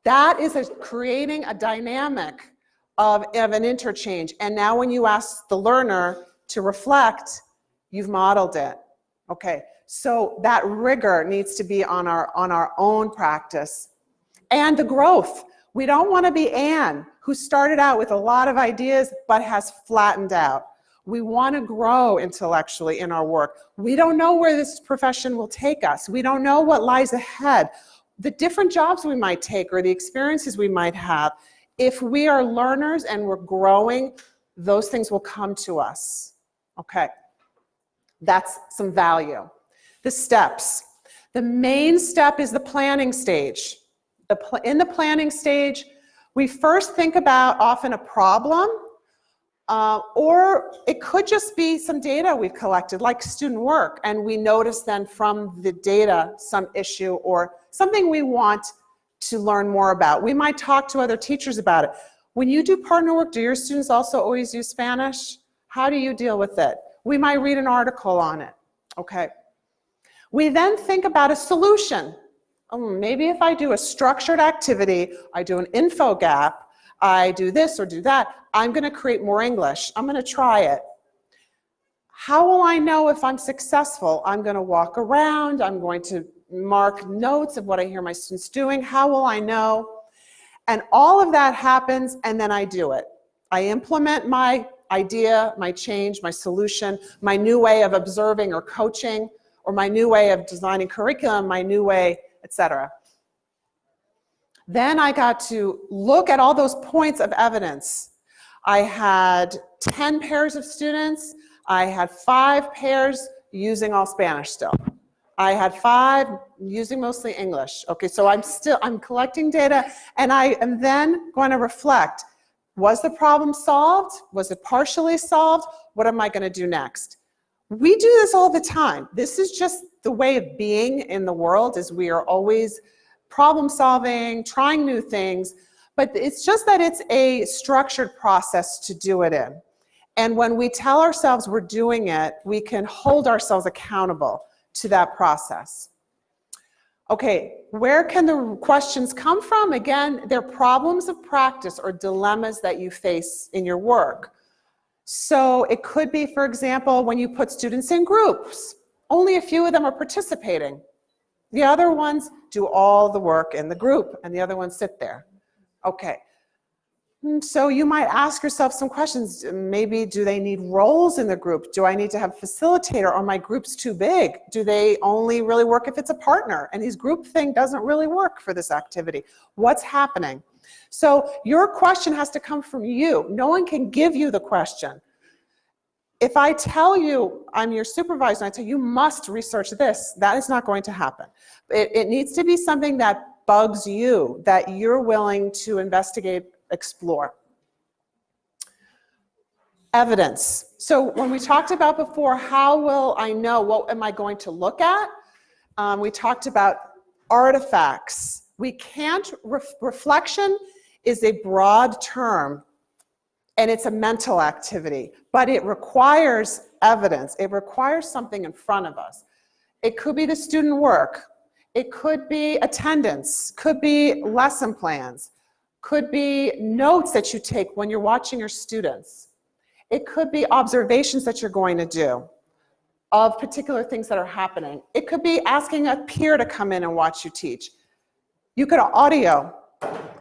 That is creating a dynamic of an interchange. And now when you ask the learner to reflect, you've modeled it. Okay, so that rigor needs to be on our own practice. And the growth. We don't want to be Anne, who started out with a lot of ideas but has flattened out. We want to grow intellectually in our work. We don't know where this profession will take us. We don't know what lies ahead. The different jobs we might take or the experiences we might have. If we are learners and we're growing, those things will come to us. Okay, that's some value. The steps. The main step is the planning stage. In the planning stage, we first think about often a problem, or it could just be some data we've collected, like student work, and we notice then from the data some issue or something we want to learn more about. We might talk to other teachers about it. When you do partner work, do your students also always use Spanish? How do you deal with it? We might read an article on it. Okay. We then think about a solution. Maybe if I do a structured activity, I do an info gap, I do this or do that, I'm going to create more English. I'm going to try it. How will I know if I'm successful? I'm going to walk around. I'm going to mark notes of what I hear my students doing. How will I know? And all of that happens, and then I do it. I implement my idea, my change, my solution, my new way of observing or coaching, or my new way of designing curriculum, my new way, etc. Then I got to look at all those points of evidence. I had 10 pairs of students. I had 5 pairs using all Spanish still. I had 5 using mostly English. Okay, so I'm collecting data, and I am then going to reflect. Was the problem solved? Was it partially solved? What am I going to do next? We do this all the time. This is just the way of being in the world, is we are always problem solving, trying new things, but it's just that it's a structured process to do it in. And when we tell ourselves we're doing it, we can hold ourselves accountable to that process. Okay, where can the questions come from? Again, they're problems of practice or dilemmas that you face in your work. So it could be, for example, when you put students in groups, only a few of them are participating. The other ones do all the work in the group, and the other ones sit there. Okay. So you might ask yourself some questions. Maybe, do they need roles in the group? Do I need to have a facilitator? Are my groups too big? Do they only really work if it's a partner? And this group thing doesn't really work for this activity. What's happening? So your question has to come from you. No one can give you the question. If I tell you, I'm your supervisor, and I tell you, you must research this, that is not going to happen. It needs to be something that bugs you, that you're willing to investigate, explore. Evidence. So when we talked about before, how will I know, what am I going to look at? We talked about artifacts. We can't, reflection is a broad term, and it's a mental activity, but it requires evidence. It requires something in front of us. It could be the student work. It could be attendance, could be lesson plans, could be notes that you take when you're watching your students. It could be observations that you're going to do of particular things that are happening. It could be asking a peer to come in and watch you teach. You could audio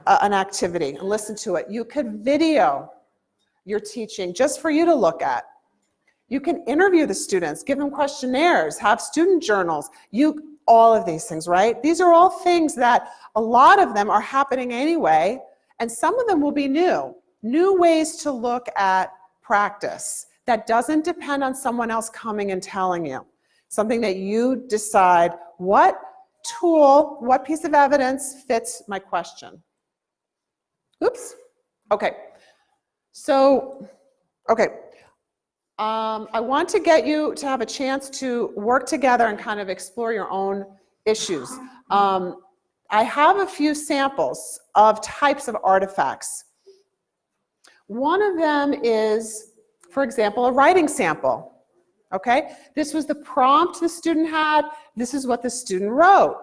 an activity and listen to it. You could video your teaching just for you to look at. You can interview the students, give them questionnaires, have student journals, all of these things, right? These are all things that a lot of them are happening anyway, and some of them will be new ways to look at practice that doesn't depend on someone else coming and telling you. Something that you decide, what tool, what piece of evidence fits my question? Oops. Okay. So, okay. I want to get you to have a chance to work together and kind of explore your own issues. I have a few samples of types of artifacts. One of them is For example, a writing sample. Okay, this was the prompt the student had. This is what the student wrote.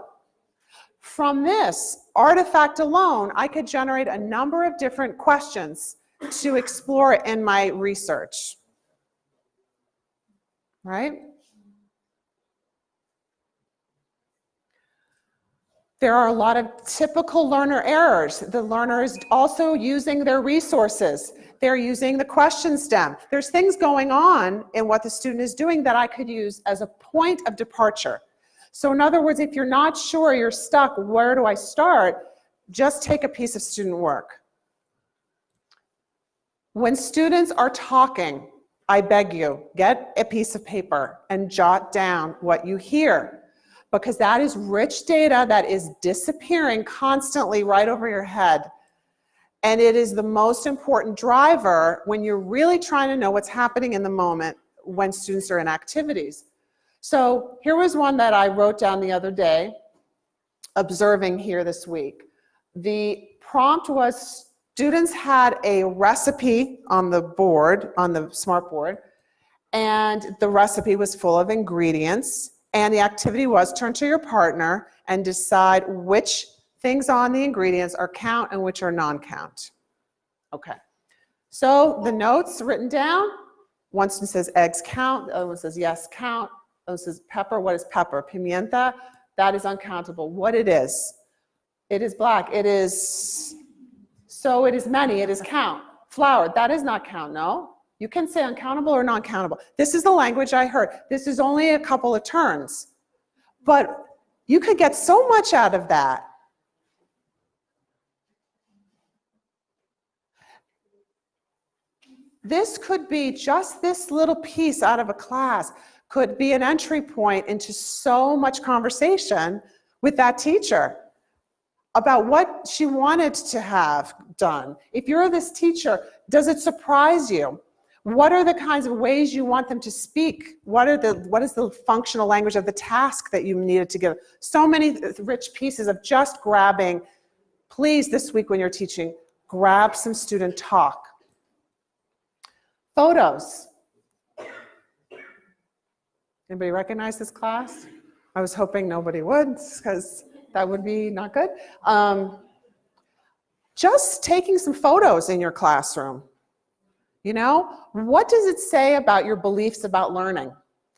From this artifact alone, I could generate a number of different questions to explore in my research. Right? There are a lot of typical learner errors. The learner is also using their resources. They're using the question stem. There's things going on in what the student is doing that I could use as a point of departure. So in other words, if you're not sure, you're stuck, where do I start? Just take a piece of student work. When students are talking, I beg you, get a piece of paper and jot down what you hear, because that is rich data that is disappearing constantly right over your head. And it is the most important driver when you're really trying to know what's happening in the moment when students are in activities. So here was one that I wrote down the other day, observing here this week. The prompt was students had a recipe on the board, on the smart board, and the recipe was full of ingredients. And the activity was turn to your partner and decide which things on the ingredients are count and which are non-count. Okay. So the notes written down, one student says eggs count, the other one says yes count, the other one says pepper. What is pepper? Pimienta. That is uncountable. What it is black. It is, so it is many. It is count. Flour. That is not count, no. You can say uncountable or non-countable. This is the language I heard. This is only a couple of turns. But you could get so much out of that. This could be just this little piece out of a class, could be an entry point into so much conversation with that teacher about what she wanted to have done. If you're this teacher, does it surprise you? What are the kinds of ways you want them to speak? What is the functional language of the task that you needed to give? So many rich pieces of just grabbing. Please, this week when you're teaching, grab some student talk. Photos. Anybody recognize this class? I was hoping nobody would, because that would be not good. Just taking some photos in your classroom. You know, what does it say about your beliefs about learning,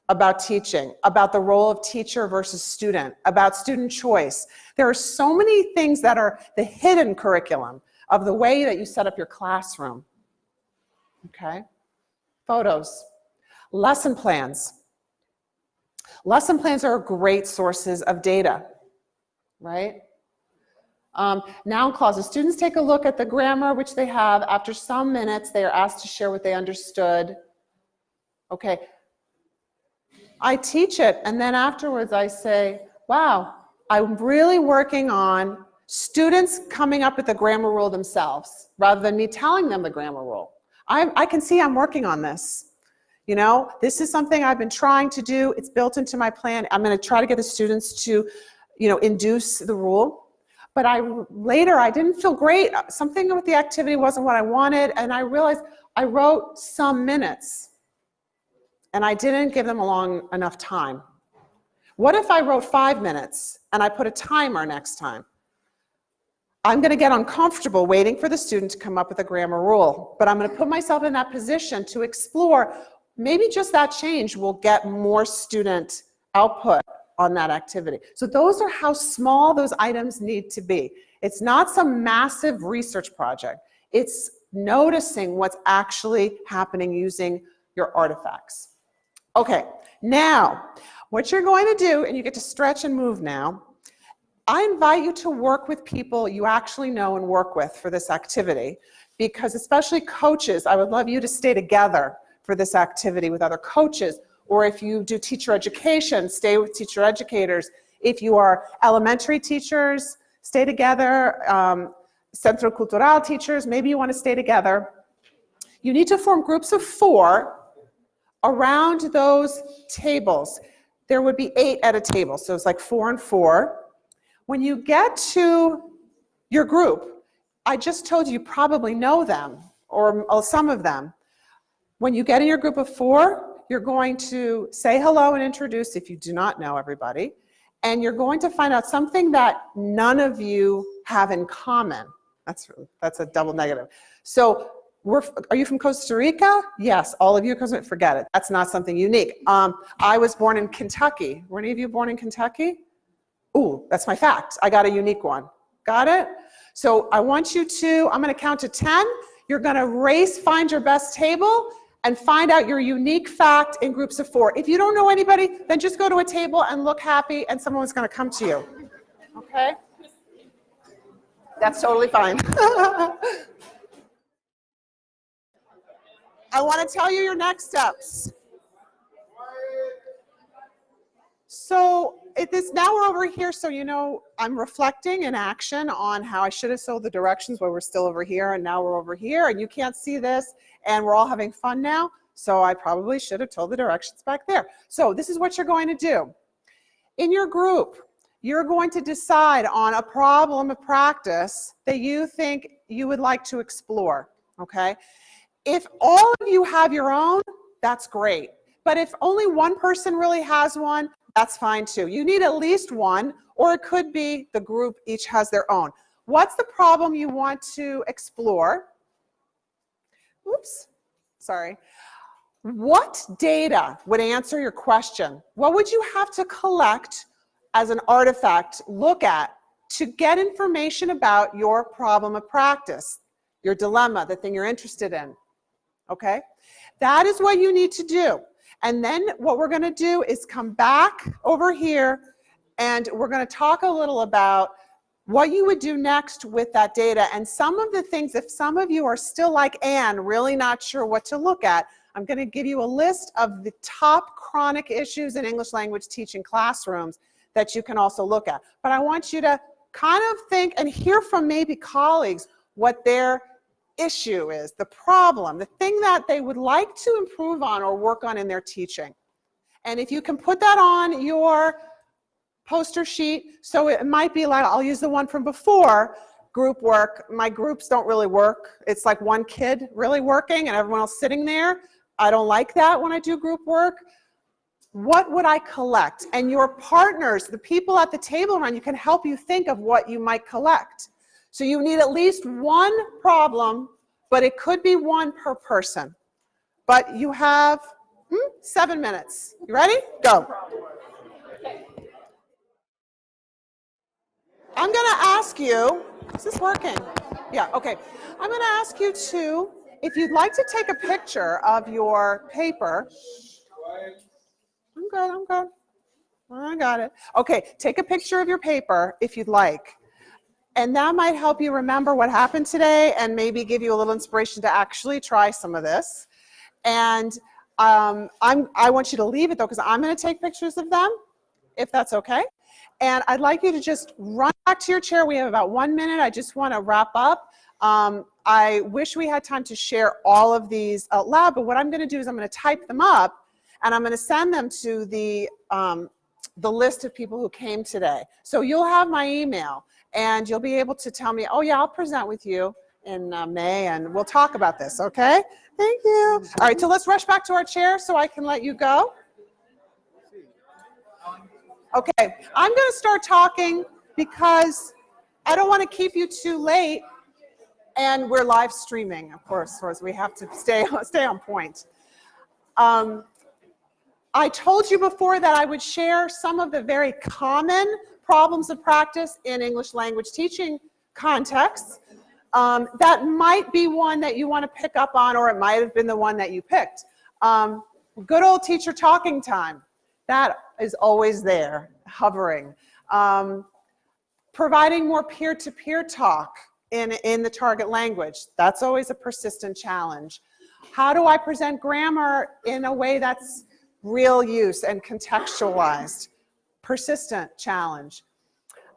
about teaching, about the role of teacher versus student, about student choice? There are so many things that are the hidden curriculum of the way that you set up your classroom. Okay? Photos. Lesson plans. Lesson plans are great sources of data, right? Noun clauses. Students take a look at the grammar, which they have. After some minutes, they are asked to share what they understood. Okay. I teach it, and then afterwards I say, wow, I'm really working on students coming up with the grammar rule themselves, rather than me telling them the grammar rule. I can see I'm working on this. You know, this is something I've been trying to do. It's built into my plan. I'm going to try to get the students to, you know, induce the rule. But later I didn't feel great. Something with the activity wasn't what I wanted, and I realized I wrote some minutes, and I didn't give them a long enough time. What if I wrote 5 minutes, and I put a timer next time? I'm going to get uncomfortable waiting for the student to come up with a grammar rule, but I'm going to put myself in that position to explore. Maybe just that change will get more student output on that activity. So those are how small those items need to be. It's not some massive research project. It's noticing what's actually happening using your artifacts. Okay, now what you're going to do, and you get to stretch and move now, I invite you to work with people you actually know and work with for this activity, because especially coaches, I would love you to stay together for this activity with other coaches. Or if you do teacher education, stay with teacher educators. If you are elementary teachers, stay together. Centro Cultural teachers, maybe you want to stay together. You need to form groups of 4 around those tables. There would be 8 at a table, so it's like 4 and 4. When you get to your group, I just told you probably know them, or some of them. When you get in your group of 4, you're going to say hello and introduce if you do not know everybody. And you're going to find out something that none of you have in common. That's a double negative. So are you from Costa Rica? Yes, all of you, forget it. That's not something unique. I was born in Kentucky. Were any of you born in Kentucky? Ooh, that's my fact. I got a unique one. Got it? So I want you to, I'm going to count to 10. You're going to race, find your best table, and find out your unique fact in groups of 4. If you don't know anybody, then just go to a table and look happy, and someone's going to come to you. Okay? That's totally fine. I want to tell you your next steps. So now we're over here, so you know I'm reflecting in action on how I should have sold the directions while we're still over here, and now we're over here, and you can't see this, and we're all having fun now, so I probably should have told the directions back there. So this is what you're going to do. In your group, you're going to decide on a problem of practice that you think you would like to explore, okay? If all of you have your own, that's great. But if only one person really has one, that's fine too. You need at least one, or it could be the group each has their own. What's the problem you want to explore? Oops, sorry. What data would answer your question? What would you have to collect as an artifact, look at, to get information about your problem of practice, your dilemma, the thing you're interested in? Okay? That is what you need to do. And then what we're going to do is come back over here, and we're going to talk a little about what you would do next with that data. And some of the things, if some of you are still like Anne, really not sure what to look at, I'm going to give you a list of the top chronic issues in English language teaching classrooms that you can also look at. But I want you to kind of think and hear from maybe colleagues what their issue is, the problem, the thing that they would like to improve on or work on in their teaching. And if you can put that on your poster sheet, so it might be like, I'll use the one from before, group work. My groups don't really work. It's like one kid really working and everyone else sitting there. I don't like that when I do group work. What would I collect? And your partners, the people at the table around you, can help you think of what you might collect. So you need at least one problem, but it could be one per person. But you have 7 minutes. You ready? Go. I'm going to ask you, is this working? Yeah, okay. I'm going to ask you to, if you'd like to take a picture of your paper. I'm good. I got it. Okay, take a picture of your paper if you'd like. And that might help you remember what happened today and maybe give you a little inspiration to actually try some of this. And I want you to leave it though, because I'm going to take pictures of them, if that's okay. And I'd like you to just run back to your chair. We have about 1 minute. I just want to wrap up. I wish we had time to share all of these out loud, but what I'm going to do is I'm going to type them up and I'm going to send them to the list of people who came today. So you'll have my email. And you'll be able to tell me, oh yeah, I'll present with you in May and we'll talk about this, okay? Thank you. All right, so let's rush back to our chair so I can let you go. Okay, I'm gonna start talking because I don't wanna keep you too late, and we're live streaming, of course, so we have to stay on point. I told you before that I would share some of the very common problems of practice in English language teaching contexts. That might be one that you want to pick up on, or it might have been the one that you picked. Good old teacher talking time. That is always there, hovering. Providing more peer-to-peer talk in the target language. That's always a persistent challenge. How do I present grammar in a way that's real use and contextualized? Persistent challenge.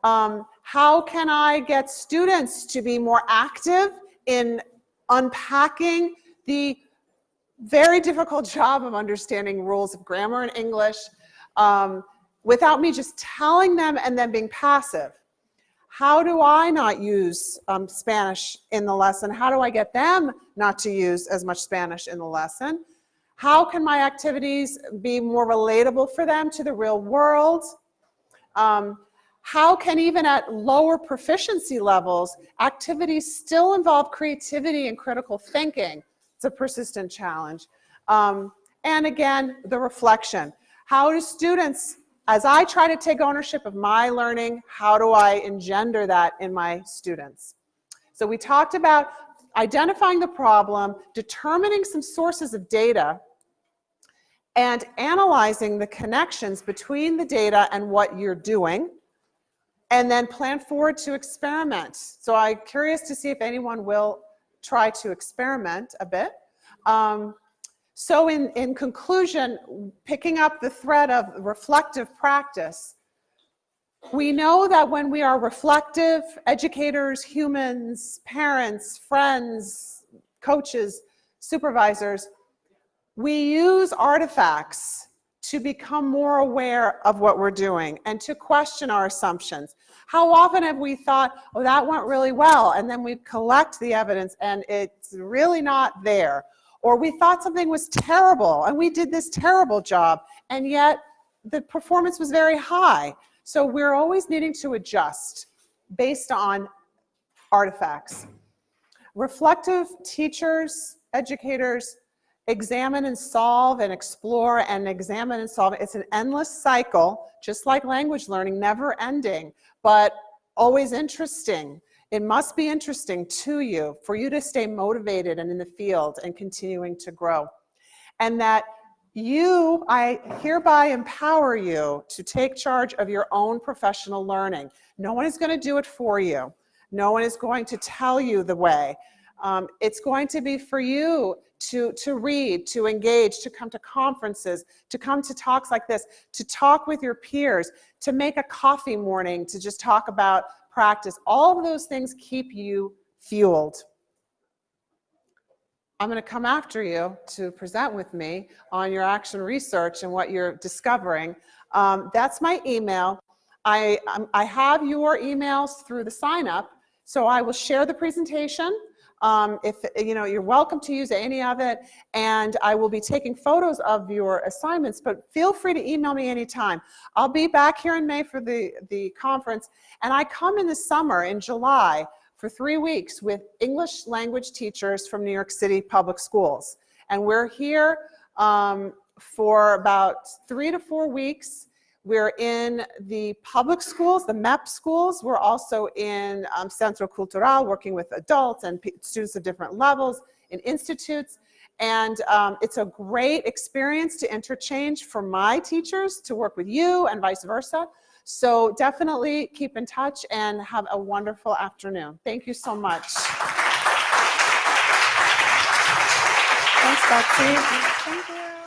How can I get students to be more active in unpacking the very difficult job of understanding rules of grammar in English without me just telling them and then being passive? How do I not use Spanish in the lesson? How do I get them not to use as much Spanish in the lesson? How can my activities be more relatable for them to the real world? How can, even at lower proficiency levels, activities still involve creativity and critical thinking? It's a persistent challenge. And again, the reflection. How do students, as I try to take ownership of my learning, how do I engender that in my students? So we talked about identifying the problem, determining some sources of data, and analyzing the connections between the data and what you're doing, and then plan forward to experiment. So I'm curious to see if anyone will try to experiment a bit. So in conclusion, picking up the thread of reflective practice, we know that when we are reflective, educators, humans, parents, friends, coaches, supervisors, we use artifacts to become more aware of what we're doing and to question our assumptions. How often have we thought, oh, that went really well, and then we collect the evidence and it's really not there. Or we thought something was terrible and we did this terrible job, and yet the performance was very high. So we're always needing to adjust based on artifacts. Reflective teachers, educators, examine and solve and explore and examine and solve. It's an endless cycle, just like language learning, never ending, but always interesting. It must be interesting to you for you to stay motivated and in the field and continuing to grow. And that I hereby empower you to take charge of your own professional learning. No one is going to do it for you. No one is going to tell you the way. It's going to be for you to read, to engage, to come to conferences, to come to talks like this, to talk with your peers, to make a coffee morning, to just talk about practice. All of those things keep you fueled. I'm going to come after you to present with me on your action research and what you're discovering. That's my email. I have your emails through the sign up, so I will share the presentation. If you're welcome to use any of it, and I will be taking photos of your assignments, but feel free to email me anytime. I'll be back here in May for the conference, and I come in the summer in July for 3 weeks with English language teachers from New York City Public Schools. And we're here for about 3 to 4 weeks. We're in the public schools, the MEP schools. We're also in Centro Cultural, working with adults and students of different levels in institutes. And it's a great experience to interchange for my teachers to work with you and vice versa. So definitely keep in touch and have a wonderful afternoon. Thank you so much. Thanks, Betsy. Thank you.